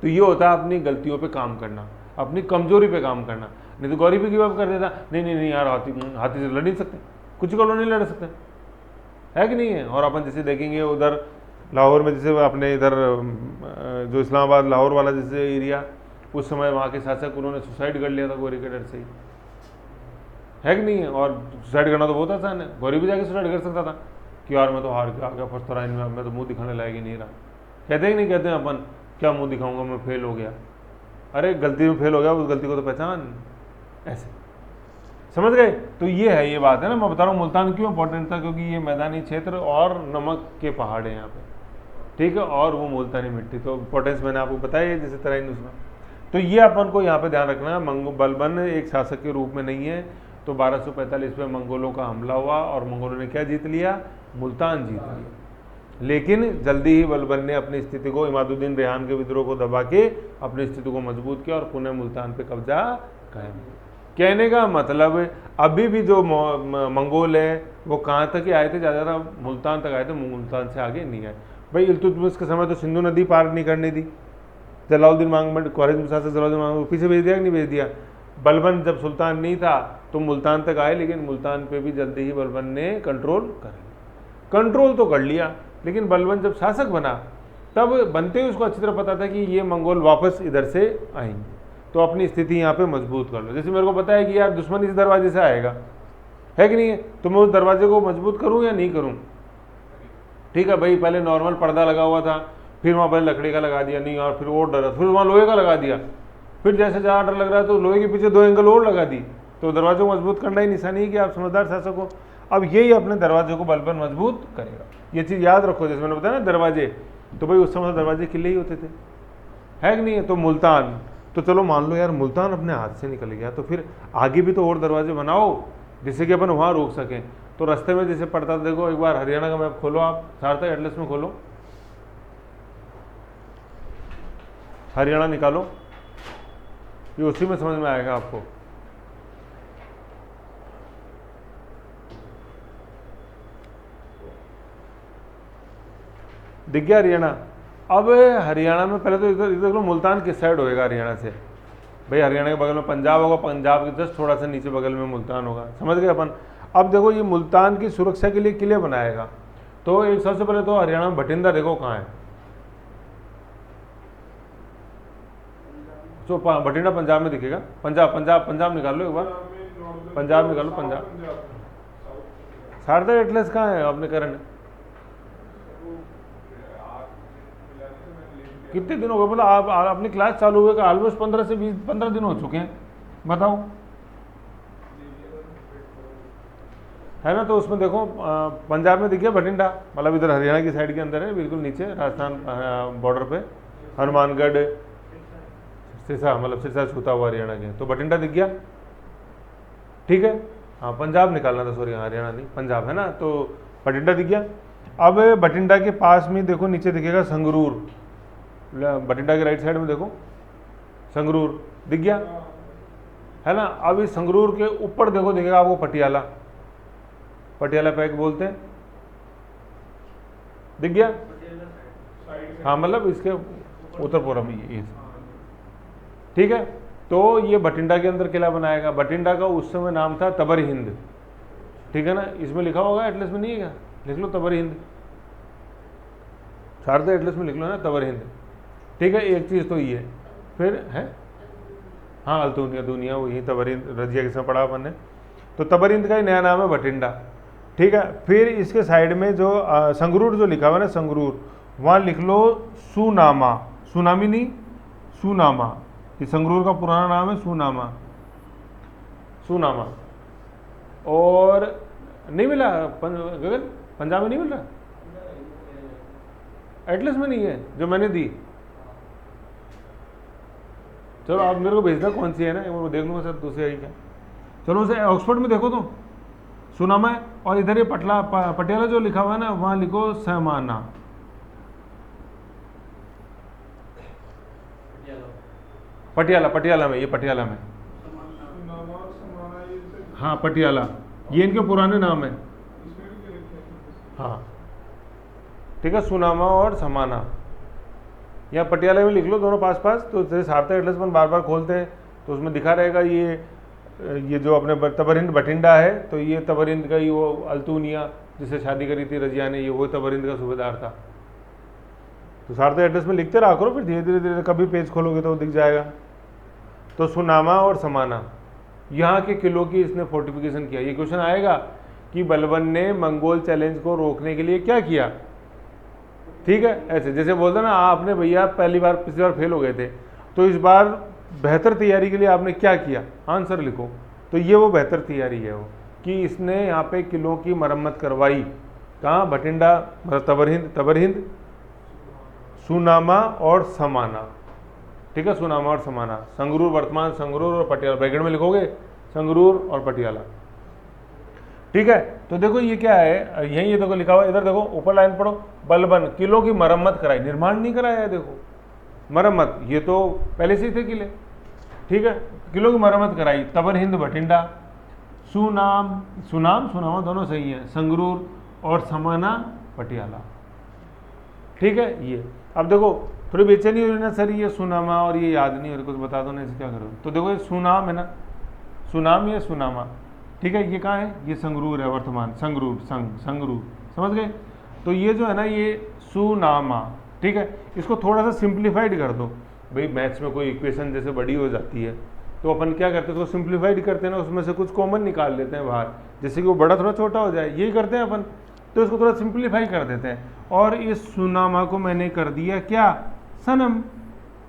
तो ये होता है अपनी गलतियों पे काम करना, अपनी कमजोरी पे काम करना, नहीं तो गौरी भी गिव अप कर देता, नहीं यार हाथी से लड़ नहीं सकते, कुछ करो नहीं लड़ सकते, है कि नहीं है। और अपन जैसे देखेंगे उधर लाहौर में, जैसे अपने इधर जो इस्लामाबाद लाहौर वाला जैसे एरिया, उस समय वहाँ के शासक उन्होंने सुसाइड कर लिया था गौरी के डर से ही, है कि नहीं है। और सुसाइड करना तो बहुत आसान है, गौरी भी जाके सुसाइड कर सकता था कि यार मैं तो हार के आ गया फर्स्ट तराइन में, मैं तो मुंह दिखाने लायक ही नहीं रहा। कहते ही नहीं कहते हैं अपन, क्या मुंह दिखाऊंगा, मैं फेल हो गया, अरे गलती में फेल हो गया, उस गलती को तो पहचान, ऐसे समझ गए। तो ये है, ये बात है ना, मैं बता रहा हूँ मुल्तान क्यों इंपॉर्टेंट था, क्योंकि ये मैदानी क्षेत्र और नमक के पहाड़ है यहाँ पे, ठीक है, और वो मुल्तानी मिट्टी, तो इंपॉर्टेंस मैंने आपको बताया जैसे तराइन उसमें। तो ये अपन को यहाँ पे ध्यान रखना, बलबन एक शासक के रूप में नहीं है। तो 1245 में मंगोलों का हमला हुआ और मंगोलों ने क्या जीत लिया, मुल्तान जीत लिया। लेकिन जल्दी ही बलबन ने अपनी स्थिति को, इमादुद्दीन रेहान के विद्रोह को दबा के अपनी स्थिति को मजबूत किया और पुनः मुल्तान पे कब्जा कायम किया। कहने का मतलब अभी भी जो मंगोल हैं वो कहाँ तक ही आए थे, ज़्यादा मुल्तान तक आए थे, मुल्तान से आगे नहीं आए। भाई इल्तुतमिश के समय तो सिंधु नदी पार नहीं करने दी, जलालुद्दीन मांगमट ख्वारिज़्म शासक जलालुद्दीन मांगमट पीछे भेज दिया कि नहीं भेज दिया। बलबन जब सुल्तान नहीं था तो मुल्तान तक आए, लेकिन मुल्तान पे भी जल्दी ही बलबन ने कंट्रोल कर लिया। कंट्रोल तो कर लिया, लेकिन बलबन जब शासक बना तब बनते ही उसको अच्छी तरह पता था कि ये मंगोल वापस इधर से आएंगे, तो अपनी स्थिति यहाँ पे मजबूत कर लो। जैसे मेरे को पता है कि यार दुश्मन इस दरवाजे से आएगा, है कि नहीं है, तो मैं उस दरवाजे को मजबूत करूँ या नहीं करूँ। ठीक है भाई, पहले नॉर्मल पर्दा लगा हुआ था, फिर वहाँ पहले लकड़ी का लगा दिया, नहीं और फिर और डर, फिर वहाँ लोहे का लगा दिया, फिर जैसे जहाँ डर लग रहा है तो लोहे के पीछे 2 एंगल और लगा दी, तो दरवाजे को मजबूत करना ही निशानी है कि आप समझदार शासक हो। अब यही अपने दरवाजे को बलबन मजबूत करेगा, ये चीज़ याद रखो। जैसे मैंने बताया ना दरवाजे, तो भाई उस समय दरवाजे किले ही होते थे, है कि नहीं है। तो मुल्तान, तो चलो मान लो यार मुल्तान अपने हाथ से निकल गया, तो फिर आगे भी तो और दरवाजे बनाओ जिससे कि अपन वहाँ रोक सकें। तो रास्ते में जैसे पड़ता था, देखो एक बार हरियाणा का मैप खोलो, आप सार्थक एटलस में खोलो, हरियाणा निकालो, ये उसी में समझ में आएगा आपको। दिख गया हरियाणा। अब हरियाणा में पहले तो इधर देख लो मुल्तान किस साइड होएगा हरियाणा से, भाई हरियाणा के बगल में पंजाब होगा, पंजाब के जस्ट थोड़ा सा नीचे बगल में मुल्तान होगा, समझ गए अपन। अब देखो ये मुल्तान की सुरक्षा के लिए किले बनाएगा, तो एक सबसे पहले तो हरियाणा में भटिंडा देखो कहाँ है, तो भटिंडा पंजाब में दिखेगा। पंजाब पंजाब पंजाब निकाल लो एक बार, पंजाब निकालो, पंजाब। सार्थक एटलस कहाँ है अपने करंट, कितने दिन हो गए, मतलब आप अपनी क्लास चालू हुए का ऑलमोस्ट 15 से 15 दिन हो चुके हैं, बताओ, है ना। तो उसमें देखो पंजाब में दिखे भटिंडा, मतलब इधर हरियाणा की साइड के अंदर है, बिल्कुल नीचे राजस्थान बॉर्डर पे, हनुमानगढ़ सिरसा, मतलब सिरसा छूता हुआ हरियाणा के, तो भटिंडा दिख गया, ठीक है। हाँ पंजाब निकालना था, सॉरी हरियाणा नहीं पंजाब, है ना। तो भटिंडा दिख गया। अब भटिंडा के पास में देखो नीचे दिखेगा संगरूर, भटिंडा के राइट साइड में देखो संगरूर दिख गया, है ना। अब इस संगरूर के ऊपर देखो दिखेगा आपको पटियाला, पटियाला पैक बोलते हैं, दिख गया, हाँ मतलब इसके उत्तर पूर्व में ये, ठीक है। तो ये भटिंडा के अंदर किला बनाएगा। भटिंडा का उस समय नाम था तबर हिंद, ठीक है ना, इसमें लिखा होगा, एटलस में नहीं है क्या, लिख लो तबर हिंद, सार्थक एटलस में लिख लो ना तबर हिंद, ठीक है। एक चीज़ तो ये फिर है, हाँ अल्तुनिया दुनिया, वही तबर हिंद रजिया किसमें पढ़ा अपन ने, तो तबर हिंद का ही नया नाम है भटिंडा, ठीक है। फिर इसके साइड में जो संगरूर जो लिखा हुआ है ना संगरूर, वहाँ लिख लो सुनामा, सुनामी नहीं सुनामा, ये संगरूर का पुराना नाम है सुनामा, सुनामा। और नहीं मिला गगन, पंजाब में नहीं मिल रहा, एटलस में नहीं है जो मैंने दी, चलो आप मेरे को भेजना कौन सी है ना, वो देख लूँगा सर दूसरी आई क्या। चलो उसे ऑक्सफोर्ड में देखो तो सुनामा है, और इधर ये पटियाला जो लिखा हुआ है ना, वहाँ लिखो समाना, पटियाला, पटियाला में, ये पटियाला में, हाँ पटियाला, ये इनके पुराने नाम है, हाँ ठीक है, सुनामा और समाना, यहाँ पटियाला में लिख लो दोनों पास पास। तो जैसे सार्थक एटलस अपन बार बार खोलते हैं तो उसमें दिखा रहेगा ये जो अपने तबरिंद भटिंडा है, तो ये तबरिंद का ही वो अल्तुनिया जिससे शादी करी थी रजिया ने, ये वो तबरिंद का सूबेदार था। तो सार्थक एटलस में लिखते रहा करो, फिर धीरे धीरे धीरे कभी पेज खोलोगे तो दिख जाएगा। तो सुनामा और समाना, यहाँ के किलों की इसने फोर्टिफिकेशन किया। ये क्वेश्चन आएगा कि बलबन ने मंगोल चैलेंज को रोकने के लिए क्या किया, ठीक है। ऐसे जैसे बोलते ना आपने भैया पहली बार पिछली बार फेल हो गए थे, तो इस बार बेहतर तैयारी के लिए आपने क्या किया, आंसर लिखो। तो ये वो बेहतर तैयारी है वो, कि इसने यहाँ पे किलों की मरम्मत करवाई। कहाँ, भटिंडा, तबरहिंद, सुनामा और समाना, ठीक है, सुनामा और समाना, संगरूर, वर्तमान संगरूर और पटियाला, ब्रैकेट में लिखोगे संगरूर और पटियाला, ठीक है। तो देखो ये क्या है, यही ये देखो लिखा हुआ, इधर देखो ऊपर लाइन पढ़ो, बलबन किलों की मरम्मत कराई, निर्माण नहीं कराया है, देखो मरम्मत, ये तो पहले से ही थे किले, ठीक है। किलों की मरम्मत कराई, तबरहिंद भटिंडा, सुनामा दोनों सही है, संगरूर और समाना पटियाला, ठीक है। ये अब देखो थोड़ी बेचैनी हो रही ना सर, ये सुनामा और ये याद नहीं हो रहा, कुछ बता दो ना इसे क्या करो। तो देखो ये सुनाम है ना, सुनाम या सुनामा, ठीक है। ये कहाँ है, ये संगरूर है, वर्तमान संगरूर, संगरूर, समझ गए। तो ये जो है ना ये सुनामा, ठीक है, इसको थोड़ा सा सिंप्लीफाइड कर दो। भाई मैथ्स में कोई इक्वेशन जैसे बड़ी हो जाती है तो अपन क्या करते हैं, उसको सिंप्लीफाइड करते हैं ना, उसमें से कुछ कॉमन निकाल लेते हैं बाहर, जैसे कि वो बड़ा थोड़ा छोटा हो जाए, यही करते हैं अपन। तो इसको थोड़ा सिंप्लीफाई कर देते हैं, और इस सुनामा को मैंने कर दिया क्या, सनम।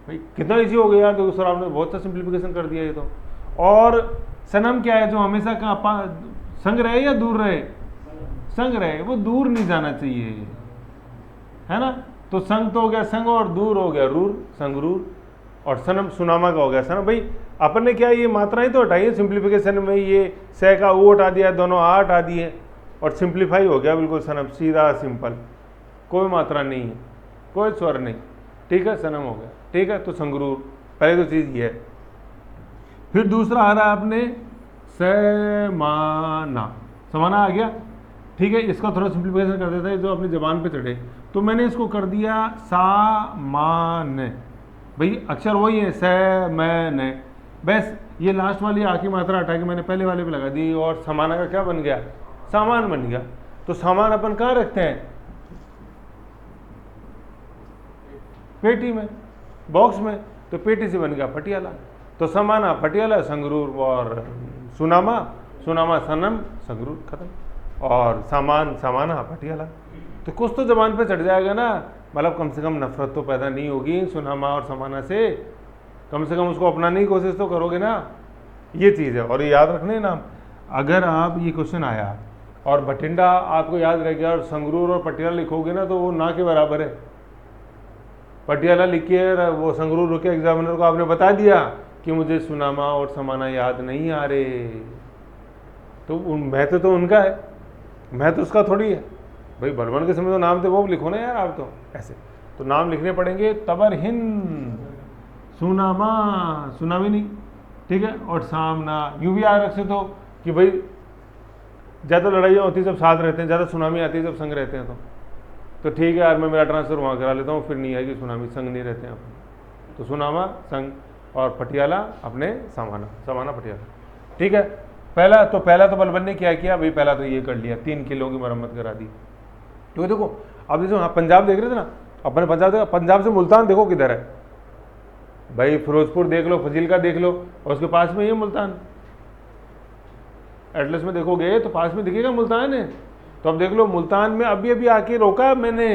भाई कितना ईजी हो गया यार, देखो सर आपने बहुत सा सिंप्लीफिकेशन कर दिया ये तो। और सनम क्या है, जो हमेशा संग रहे या दूर रहे, संग रहे, वो दूर नहीं जाना चाहिए, है ना। तो संग तो हो गया संग, और दूर हो गया रूर, संगरूर, और सनम सुनामा का हो गया सनम। भाई अपन ने क्या ये मात्राएं तो हटाई है सिंप्लीफिकेशन में, ये से का ओ हटा दिया, दोनों आ हटा दिए, और सिंप्लीफाई हो गया बिल्कुल सनम, सीधा सिंपल, कोई मात्रा नहीं है, कोई स्वर नहीं, ठीक है, सनम हो गया, ठीक है। तो संगरूर पहले तो चीज़ ये है। फिर दूसरा आ रहा है आपने समाना, समाना आ गया, ठीक है। इसका थोड़ा सिंप्लीफिकेशन कर देता है जो अपनी जबान पे चढ़े, तो मैंने इसको कर दिया सामान। भाई अक्षर वही है, स मैन, बस ये लास्ट वाली आखिरी मात्रा हटा के मैंने पहले वाले पे लगा दी, और समाना का क्या बन गया, सामान बन गया। तो सामान अपन कहाँ रखते हैं, पेटी में, बॉक्स में, तो पेटी से बन गया पटियाला। तो समाना पटियाला, संगरूर और सुनामा, सुनामा सनम, संगरूर खत्म, और सामान समाना पटियाला। तो कुछ तो जबान पे चढ़ जाएगा ना, मतलब कम से कम नफरत तो पैदा नहीं होगी सुनामा और समाना से, कम से कम उसको अपनाने की कोशिश तो करोगे ना, ये चीज़ है। और ये याद रखने नाम, अगर आप ये क्वेश्चन आया और बठिंडा आपको याद रह गया और संगरूर और पटियाला लिखोगे ना, तो वो ना के बराबर है। पटियाला लिखिए, वो संगरूर के एग्जामिनर को आपने बता दिया कि मुझे सुनामा और समाना याद नहीं आ रहे, तो महत्व तो उनका है, महत्व उसका थोड़ी है। भाई बलबन के समय तो नाम थे वो लिखो ना यार आप, तो ऐसे तो नाम लिखने पड़ेंगे। तबर हिंद, सुनामा, सुनामी नहीं, ठीक है, और सामना। यूं भी याद रख सकते हो कि भाई ज़्यादा लड़ाइयाँ होती जब साथ रहते हैं, ज़्यादा सुनामी आती है जब संग रहते हैं, तो ठीक है यार मैं मेरा ट्रांसफ़र वहाँ करा लेता हूँ, फिर नहीं आएगी सुनामी, संग नहीं रहते हैं अपन। तो सुनामा संग, और पटियाला अपने समाना, समाना पटियाला, ठीक है। पहला तो बलबन ने क्या किया भाई, पहला तो ये कर लिया, 3 किलों की मरम्मत करा दी। तो देखो अब जैसे हाँ पंजाब देख रहे थे ना, अपने पंजाब देखा, पंजाब से मुल्तान देखो किधर है भाई, फिरोजपुर देख लो, फजीलका देख लो, और उसके पास में ये मुल्तान, एटलस में देखोगे तो पास में दिखेगा मुल्तान है। तो अब देख लो मुल्तान में अभी अभी आके रोका मैंने,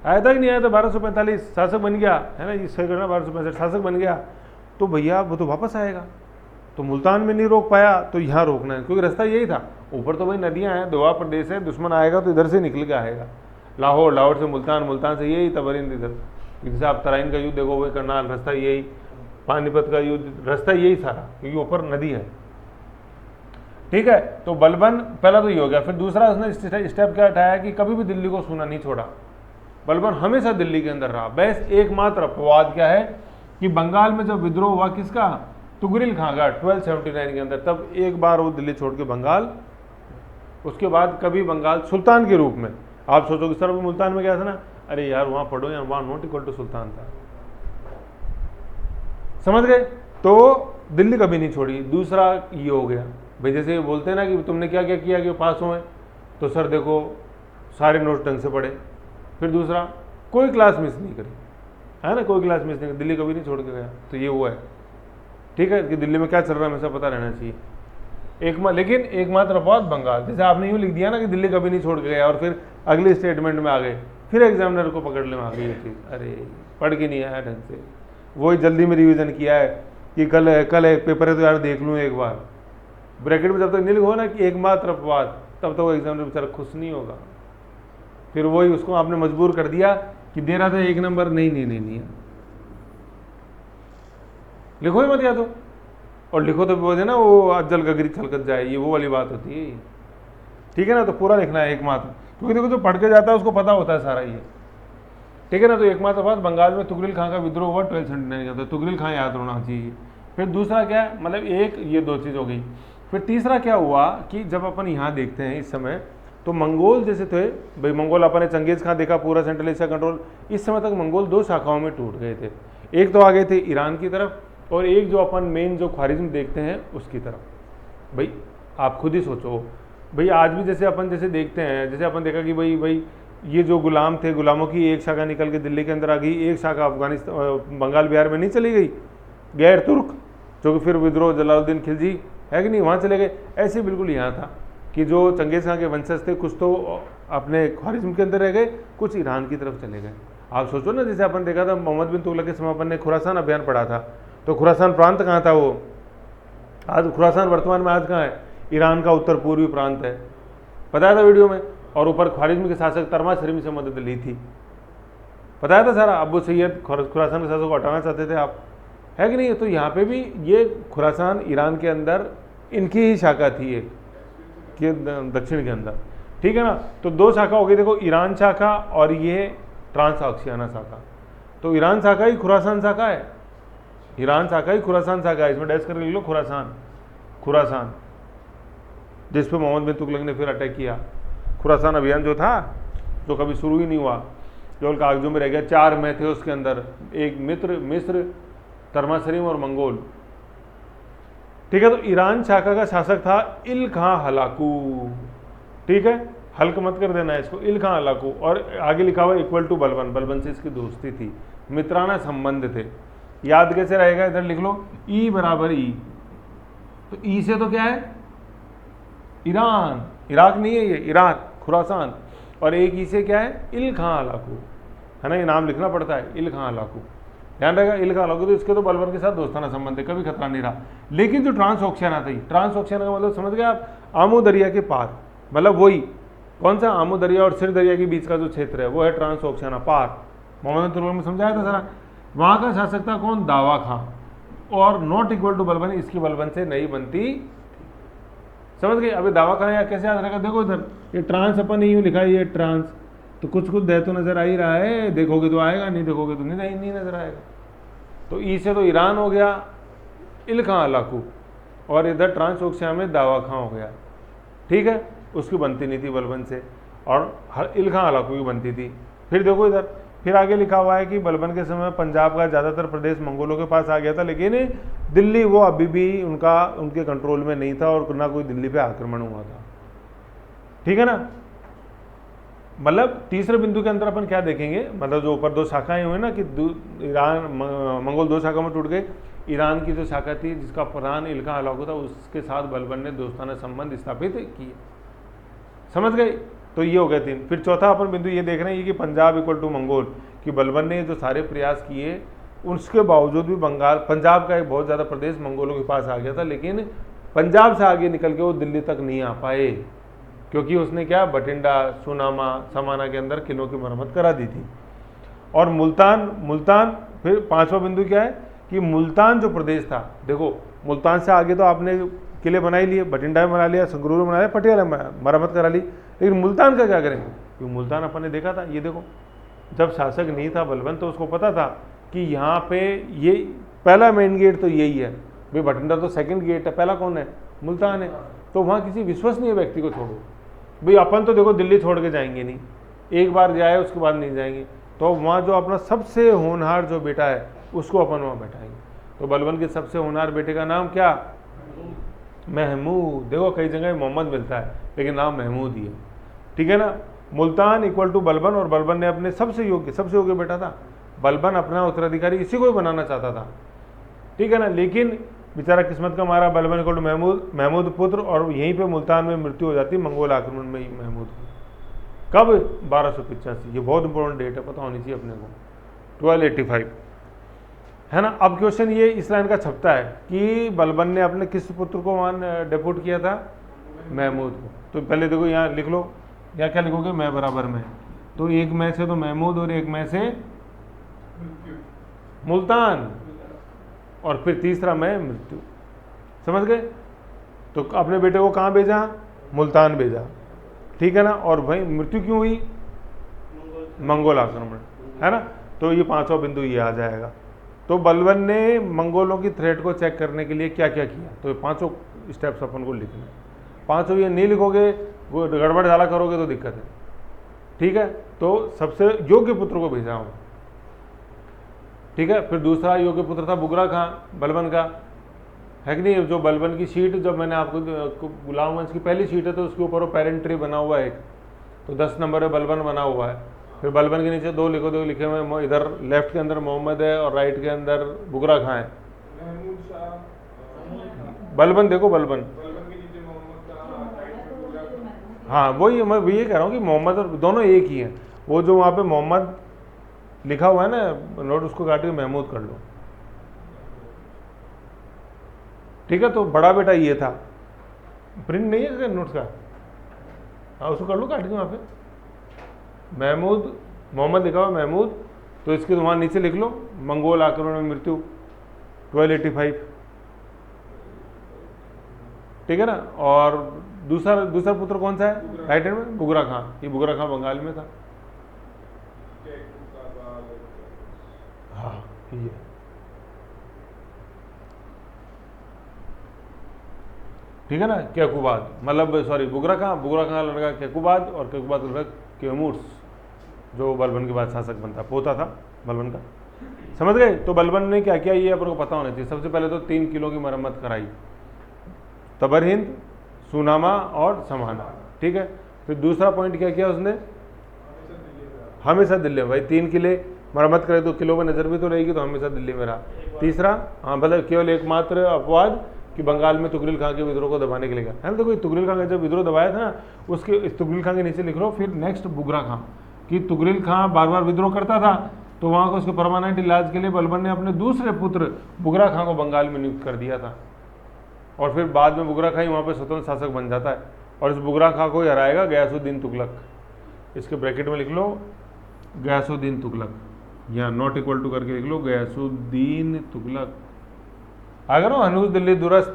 आया था कि नहीं आया था, 1245 शासक बन गया है ना, ये सही करना, 1265 शासक बन गया, तो भैया वो तो वापस आएगा। तो मुल्तान में नहीं रोक पाया तो यहाँ रोकना है, क्योंकि रास्ता यही था। ऊपर तो भाई नदियाँ हैं, दोआ प्रदेश है, दुश्मन आएगा तो इधर से निकल के आएगा, लाहौर, लाहौर से मुल्तान, मुल्तान से यही तबरिंद इधर। जैसे आप तराइन का युद्ध देखो, वही करनाल, रास्ता यही, पानीपत का युद्ध, रास्ता यही सारा, क्योंकि ऊपर नदी है, ठीक है। तो बलबन पहला तो ये हो गया। फिर दूसरा उसने स्टेप क्या उठाया कि कभी भी दिल्ली को सूना नहीं छोड़ा, बलबन हमेशा दिल्ली के अंदर रहा। बस एकमात्र अपवाद क्या है कि बंगाल में जब विद्रोह हुआ किसका, तुगरिल खां का 1279 के अंदर, तब एक बार वो दिल्ली छोड़ के बंगाल, उसके बाद कभी बंगाल सुल्तान के रूप में। आप सोचोगे सर वो मुल्तान में क्या था ना, अरे यार वहाँ पढ़ो यार, वहाँ नॉट इक्वल टू सुल्तान था, समझ गए। तो दिल्ली कभी नहीं छोड़ी। दूसरा ये हो गया भाई, जैसे बोलते हैं ना कि तुमने क्या क्या किया कि पास हुए, तो सर देखो सारे नोट्स ढंग से पढ़े। फिर दूसरा कोई क्लास मिस नहीं करी, है ना, कोई क्लास मिस नहीं करी, दिल्ली कभी नहीं छोड़ के गया। तो ये हुआ है, ठीक है, कि दिल्ली में क्या चल रहा है हमेशा पता रहना चाहिए। लेकिन एकमात्र अपवाद बंगाल। जैसे आपने यूँ लिख दिया ना कि दिल्ली कभी नहीं छोड़ के गया, और फिर अगले स्टेटमेंट में आ गए, फिर एग्जामिनर को पकड़ ले, आ गई ये चीज़, अरे पढ़ के नहीं आया ढंग से, वही जल्दी में रिवीजन किया है कि कल एक पेपर है तो यार देख लूँ एक बार। ब्रैकेट में जब तक नहीं लिखो ना कि एकमात्र अपवाद, तब तक वो एग्जामिनर बेचारा खुश नहीं होगा। फिर वही उसको आपने मजबूर कर दिया कि दे रहा था 1 नंबर, नहीं लिखो ही मत, या तो और लिखो तो बोझे ना वो अज्जल गगरी छलकत जाए, ये वो वाली बात होती है, ठीक है ना। तो पूरा लिखना है एकमात्र, क्योंकि देखो जो पढ़ के जाता है उसको पता होता है सारा ये, ठीक है ना। तो एकमात्र बात, बंगाल में तुगरिल खां का विद्रोह हुआ 1279 का, तो तुगरिल खां याद होना चाहिए। फिर दूसरा क्या, मतलब एक ये 2 चीज़ हो गई। फिर तीसरा क्या हुआ कि जब अपन यहाँ देखते हैं इस समय, तो मंगोल जैसे थे भाई, मंगोल अपन ने चंगेज़ खां देखा, पूरा सेंट्रल एशिया कंट्रोल। इस समय तक मंगोल 2 शाखाओं में टूट गए थे, एक तो आ गए थे ईरान की तरफ, और एक जो अपन मेन जो ख्वारिज्म देखते हैं उसकी तरफ। भाई आप खुद ही सोचो भाई, आज भी जैसे अपन जैसे देखते हैं, जैसे अपन देखा कि भाई ये जो गुलाम थे, गुलामों की एक शाखा निकल के दिल्ली के अंदर आ गई, एक शाखा अफगानिस्तान बंगाल बिहार में नहीं चली गई, गैर तुर्क, जो कि फिर विद्रोह जलालुद्दीन खिलजी है कि नहीं, वहाँ चले गए। ऐसे बिल्कुल यहाँ था कि जो चंगेज़ खां के वंशज थे कुछ तो अपने ख्वारिज्म के अंदर रह गए, कुछ ईरान की तरफ चले गए। आप सोचो ना, जैसे अपन देखा था मोहम्मद बिन तुगलक के समय अपन ने खुरासान अभियान पढ़ा था, तो खुरासान प्रांत कहाँ था वो, आज खुरासान वर्तमान में आज कहाँ है, ईरान का उत्तर पूर्वी प्रांत है, बताया था वीडियो में। और ऊपर ख्वारिज्म के शासक तर्माशरीम से मदद ली थी, बताया था सारा। अबू सैयद खुरासान के शासक को हटाना चाहते थे आप, है कि नहीं। तो यहाँ पे भी ये खुरासान ईरान के अंदर इनकी ही शाखा थी एक के दक्षिण के अंदर, ठीक है ना। तो दो शाखा हो गई, देखो ईरान शाखा और ये ट्रांस ऑक्सियाना शाखा। तो ईरान शाखा ही खुरासान शाखा है, ईरान शाखा ही खुरासान शाखा है, इसमें डैश करके लिख लो खुरासान, खुरासान, जिस पे मोहम्मद बिन तुगलक ने फिर अटैक किया। खुरासान अभियान जो था, जो कभी शुरू ही नहीं हुआ, केवल कागजों में रह गया। 4 में थे उसके अंदर, एक मिस्र, तर्माशरीम और मंगोल, ठीक है। तो ईरान शाखा का शासक था इल खां हलाकू, ठीक है, हल्क मत कर देना है इसको, इल खां हलाकू। और आगे लिखा हुआ इक्वल टू बलबन, बलबन से इसकी दोस्ती थी, मित्राना संबंध थे। याद कैसे रहेगा, इधर लिख लो ई बराबर ई, तो ई से तो क्या है ईरान, इराक नहीं है ये, इराक, खुरासान, और एक ई से क्या है इल खां हलाकू, है ना, ये नाम लिखना पड़ता है, इल खां हलाकू, ध्यान रहेगा, इल खां हलाकू। तो इसके तो बलबन के साथ दोस्ताना संबंध है, कभी खतरा नहीं रहा। लेकिन जो ट्रांस ऑक्सियाना थी, ट्रांस ऑक्सियाना का मतलब समझ गए आप, आमू दरिया के पार, मतलब वही कौन सा, आमू दरिया और सिर दरिया के बीच का जो क्षेत्र है वो है ट्रांस ऑक्सियाना पार। मोहम्मद तुगलक में समझाया था सारा। वहाँ का शासक था कौन, दावा खां, और नॉट इक्वल टू बलबन, इसकी बलबन से नहीं बनती, समझ गए। अभी दावा खां या कैसे याद रहेगा, देखो इधर ये ट्रांस अपन यूँ लिखा है, ये ट्रांस, तो कुछ कुछ दे तो नजर आ ही रहा है, देखोगे तो आएगा, नहीं देखोगे तो नहीं नजर आएगा। तो ई से तो ईरान हो गया, इल खां हलाकू, और इधर ट्रांस ऑक्सियाना में दावा खां हो गया, ठीक है, उसकी बनती नहीं थी बलबन से, और इल खां हलाकू की बनती थी। फिर देखो इधर, फिर आगे लिखा हुआ है कि बलबन के समय पंजाब का ज़्यादातर प्रदेश मंगोलों के पास आ गया था, लेकिन दिल्ली वो अभी भी उनके कंट्रोल में नहीं था, और ना कोई दिल्ली पे आक्रमण हुआ था, ठीक है ना। मतलब तीसरे बिंदु के अंदर अपन क्या देखेंगे, मतलब जो ऊपर 2 शाखाएं हुई ना कि ईरान मंगोल 2 शाखा में टूट गए, ईरान की जो शाखा थी जिसका प्रधान इल खां हलाकू था, उसके साथ बलबन ने दोस्ताना संबंध स्थापित किए, समझ गए। तो ये हो गए 3। फिर चौथा अपन बिंदु ये देख रहे हैं कि पंजाब इक्वल टू मंगोल, कि बलबन ने जो सारे प्रयास किए उसके बावजूद भी पंजाब का एक बहुत ज़्यादा प्रदेश मंगोलों के पास आ गया था, लेकिन पंजाब से आगे निकल के वो दिल्ली तक नहीं आ पाए, क्योंकि उसने क्या, बठिंडा, सुनामा, समाना के अंदर किलों की मरम्मत करा दी थी। और मुल्तान, फिर 5वां बिंदु क्या है कि मुल्तान जो प्रदेश था, देखो मुल्तान से आगे तो आपने किले बना ही लिए, बठिंडा में बना लिया, संगरूर में बना लिया, पटियाला में मरम्मत करा ली, लेकिन मुल्तान का क्या करेंगे, क्योंकि मुल्तान अपन ने देखा था, ये देखो जब शासक नहीं था बलबन तो उसको पता था कि यहाँ पे ये पहला मेन गेट तो यही है भाई, बठिंडा तो सेकंड गेट है, पहला कौन है, मुल्तान है। तो वहाँ किसी विश्वसनीय व्यक्ति को छोड़ो भाई, अपन तो देखो दिल्ली छोड़ के जाएंगे नहीं, एक बार जाए उसके बाद नहीं जाएंगे, तो वहाँ जो अपना सबसे होनहार जो बेटा है उसको अपन वहाँ बैठाएंगे। तो बलबन के सबसे होनहार बेटे का नाम क्या, महमूद। देखो कई जगह मोहम्मद मिलता है लेकिन नाम महमूद ही है, ठीक है ना। मुल्तान इक्वल टू बलबन, और बलबन ने अपने सबसे योग्य बेटा था, बलबन अपना उत्तराधिकारी इसी को ही बनाना चाहता था, ठीक है ना। लेकिन बेचारा किस्मत का मारा, बलबन इक्वल टू महमूद पुत्र, और यहीं पे मुल्तान में मृत्यु हो जाती मंगोल आक्रमण में ही महमूद की। कब, 1285। ये बहुत इंपॉर्टेंट डेट है, पता होनी चाहिए अपने को, 1285, है ना। अब क्वेश्चन ये इस लाइन का छपता है कि बलबन ने अपने किस पुत्र को वहाँ डेपुट किया था, महमूद को। तो पहले देखो यहाँ लिख लो, या क्या लिखोगे, मैं बराबर में, तो एक में से तो महमूद और एक में से मुल्तान, और फिर तीसरा में मृत्यु, समझ गए। तो अपने बेटे को कहाँ भेजा, मुल्तान भेजा, ठीक है ना। और भाई मृत्यु क्यों हुई, मंगोल आक्रमण, है ना। तो ये 5वां बिंदु ये आ जाएगा। तो बलबन ने मंगोलों की थ्रेट को चेक करने के लिए क्या क्या किया, तो ये 5 स्टेप्स अपन को लिखना है। 5 ये नहीं लिखोगे, वो गड़बड़ झाला करोगे तो दिक्कत है, ठीक है। तो सबसे योग्य पुत्र को भेजा हूँ, ठीक है। फिर दूसरा योग्य पुत्र था बुगरा खां, बलबन का, है कि नहीं। जो बलबन की शीट, जब मैंने आपको गुलाम वंश की पहली शीट है तो उसके ऊपर वो पेरेंट ट्री बना हुआ है एक, तो 10 नंबर है, बलबन बना हुआ है। फिर बलबन के नीचे 2 लिखो, 2 लिखे हुए, इधर लेफ्ट के अंदर मोहम्मद है और राइट के अंदर बुगरा खां है। बलबन देखो, बलबन हाँ वही मैं ये कह रहा हूँ कि मोहम्मद और दोनों एक ही हैं। वो जो वहाँ पे मोहम्मद लिखा हुआ है ना नोट, उसको काट के महमूद कर लो, ठीक है। तो बड़ा बेटा ये था, प्रिंट नहीं है क्या नोट्स का? हाँ उसको कर लो काट के वहाँ पे महमूद, मोहम्मद लिखा हुआ महमूद, तो इसके वहाँ नीचे लिख लो मंगोल आक्रमण में मृत्यु 1285, ठीक है ना। और दूसरा पुत्र कौन सा है राइट हैंड में? बुगरा खां। ये बुगरा खां बंगाल में था। हाँ ये ठीक है ना। कैकुबाद मतलब सॉरी बुगरा खां का लड़का कैकुबाद और कैकुबाद का लड़का केमूर्स, जो बलबन के बाद शासक बनता, पोता था बलबन का। समझ गए? तो बलबन ने क्या किया ये अपन को पता होना चाहिए। सबसे पहले तो 3 किलों की मरम्मत कराई, तबरहिंद, सुनामा और समाना, ठीक है। फिर दूसरा पॉइंट क्या किया उसने? हमेशा दिल्ली में, भाई 3 किले मरम्मत करे तो किलो में नजर भी तो रहेगी, तो हमेशा दिल्ली में रहा। तीसरा हाँ मतलब केवल एकमात्र अपवाद कि बंगाल में तुगरिल खां के विद्रोह को दबाने के लिए है ना। देखो तुगरिल खां का जब विद्रोह दबाया था ना, उसके इस तुगरिल खां के नीचे लिख लो फिर नेक्स्ट बुगरा खां, कि तुगरिल खां बार बार विद्रोह करता था, तो वहाँ को उसके परमानेंट इलाज के लिए बलबन ने अपने दूसरे पुत्र बुगरा खां को बंगाल में नियुक्त कर दिया था। और फिर बाद में बुगरा खां ही वहाँ पर स्वतंत्र शासक बन जाता है, और इस बुगरा खां को हराएगा गयासुद्दीन तुगलक। इसके ब्रैकेट में लिख लो गयासुद्दीन तुगलक, या नॉट इक्वल टू करके लिख लो गयासुद्दीन तुगलक। अगर वो हनूज दिल्ली दुरस्त,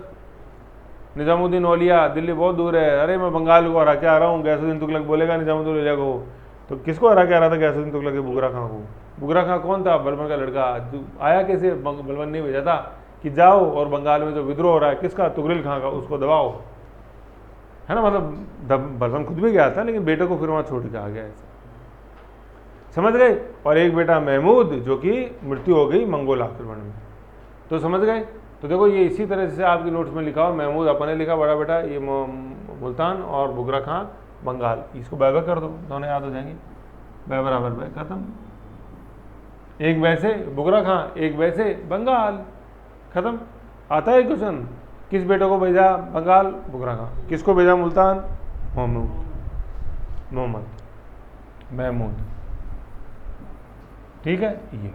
निजामुद्दीन औलिया दिल्ली बहुत दूर है, अरे मैं बंगाल को हरा के आ रहा हूँ, गयासुद्दीन तुगलक बोलेगा निजामुद्दीन औलिया को। तो किसको हरा के आ रहा था गयासुद्दीन तुगलक? बुगरा खां को। बुगरा खां कौन था? बलबन का लड़का। आया कैसे? बलबन ने भेजा था कि जाओ और बंगाल में जो विद्रोह हो रहा है किसका? तुगरिल खां का, उसको दबाओ, है ना। मतलब बलबन खुद भी गया था लेकिन बेटे को फिर वहाँ छोड़ के आ गया, ऐसा समझ गए। और एक बेटा महमूद जो कि मृत्यु हो गई मंगोल आक्रमण में, तो समझ गए। तो देखो ये इसी तरह से आपके नोट्स में लिखा हुआ, महमूद अपने लिखा बड़ा बेटा, ये मुल्तान, और बुगरा खां बंगाल। इसको बै कर दो, दोनों याद हो जाएंगे, बै बराबर बै, खत्म। एक वैसे बुगरा खां, एक वैसे बंगाल, खत्म। आता है क्वेश्चन, किस बेटे को भेजा बंगाल? बुगरा खां। किसको भेजा मुल्तान? मोहम्मद महमूद, ठीक है। ये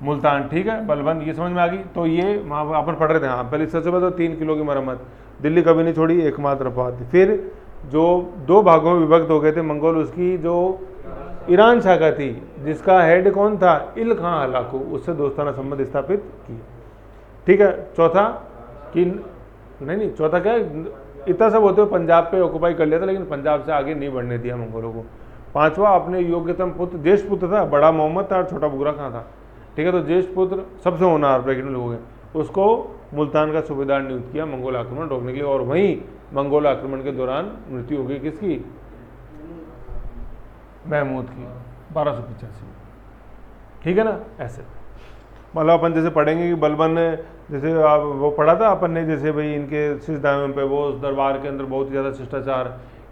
मुल्तान, ठीक है। बलबन, ये समझ में आ गई। तो ये वहाँ अपन पढ़ रहे थे, हाँ पहले सबसे पहले तो 3 किलो की मरम्मत, दिल्ली कभी नहीं छोड़ी, एकमात्र अपवाद। फिर जो 2 भागों में विभक्त हो गए थे मंगोल, उसकी जो ईरान शाखा थी जिसका हेड कौन था? इल खां हलाकू, उससे दोस्ताना संबंध स्थापित किए, ठीक है। चौथा कि नहीं चौथा क्या है, इतना सब होते हुए पंजाब पे ऑक्युपाई कर लिया था, लेकिन पंजाब से आगे नहीं बढ़ने दिया मंगोलों को। 5वां अपने योग्यतम पुत्र, ज्येष्ठ पुत्र था, बड़ा मोहम्मद था और छोटा बुगरा खां था, ठीक है। तो ज्येष्ठ पुत्र सबसे होनहार ब्रैकेट में लोग हैं, उसको मुल्तान का सूबेदार नियुक्त किया मंगोल आक्रमण रोकने के लिए। और वहीं मंगोल आक्रमण के दौरान मृत्यु हो गई किसकी? महमूद की, 1285, ठीक है ना। ऐसे मतलब अपन जैसे पढ़ेंगे कि बलबन ने, जैसे आप वो पढ़ा था अपन ने, जैसे भाई इनके सिजदायों पे वो उस दरबार के अंदर बहुत ही ज़्यादा शिष्टाचार,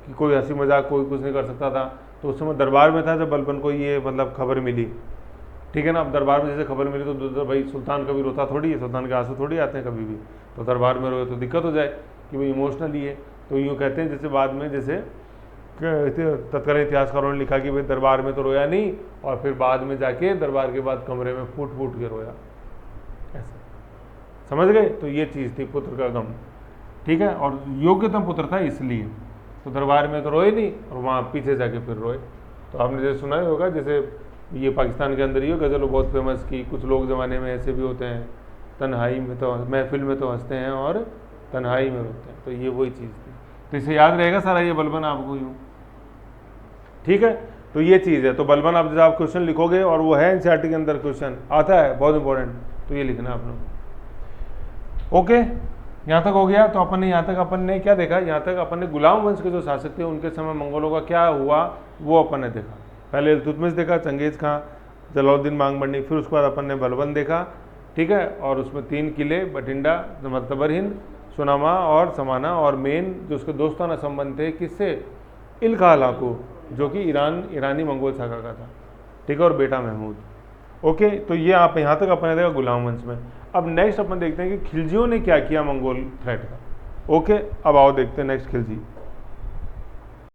कि कोई हंसी मजाक कोई कुछ नहीं कर सकता था। तो उस समय दरबार में था जब बलबन को ये मतलब खबर मिली, ठीक है ना। अब दरबार में जैसे खबर मिली तो भाई सुल्तान कभी रोता थोड़ी है, सुल्तान के आंसू थोड़ी आते हैं कभी भी, तो दरबार में रोए तो दिक्कत हो जाए कि भाई इमोशनली है। तो यूँ कहते हैं जैसे बाद में जैसे तत्कालीन इतिहासकारों ने लिखा कि भाई दरबार में तो रोया नहीं, और फिर बाद में जाके दरबार के बाद कमरे में फूट फूट के रोया, ऐसा समझ गए। तो ये चीज़ थी पुत्र का गम, ठीक है। और योग्यतम पुत्र था इसलिए, तो दरबार में तो रोए नहीं और वहाँ पीछे जाके फिर रोए। तो आपने जैसे सुना ही होगा, जैसे ये पाकिस्तान के अंदर ही हो गज़ल बहुत फेमस की, कुछ लोग ज़माने में ऐसे भी होते हैं, तन्हाई में तो महफिल में तो हंसते हैं और तन्हाई में रोते हैं। तो ये वही चीज़ थी। तो इसे याद रहेगा सारा ये बलबन आपको यूँ, ठीक है। तो ये चीज़ है। तो बलबन आप जैसे आप क्वेश्चन लिखोगे, और वो है एनसीईआरटी के अंदर क्वेश्चन आता है बहुत इंपॉर्टेंट, तो ये लिखना आप लोग। ओके, यहाँ तक हो गया। तो अपन ने यहाँ तक अपन ने क्या देखा? यहाँ तक अपन ने गुलाम वंश के जो शासक थे उनके समय मंगोलों का क्या हुआ वो अपन ने देखा। पहले इल्तुतमिश देखा, चंगेज़ खां, जलालुद्दीन मांगबंडी, फिर उसके बाद अपन ने बलबन देखा, ठीक है। और उसमें 3 किले, बठिंडा, तबरहिंद, सुनामा और समाना, और मेन जो उसके दोस्ताना संबंध थे किससे? इल खां हलाकू, जो कि ईरानी मंगोल शाखा का था, ठीक है, और बेटा महमूद। ओके, तो ये आप यहाँ तक अपने देखा गुलाम वंश में। अब नेक्स्ट अपन देखते हैं कि खिलजियों ने क्या किया मंगोल थ्रेट का। ओके, अब आओ देखते हैं नेक्स्ट खिलजी।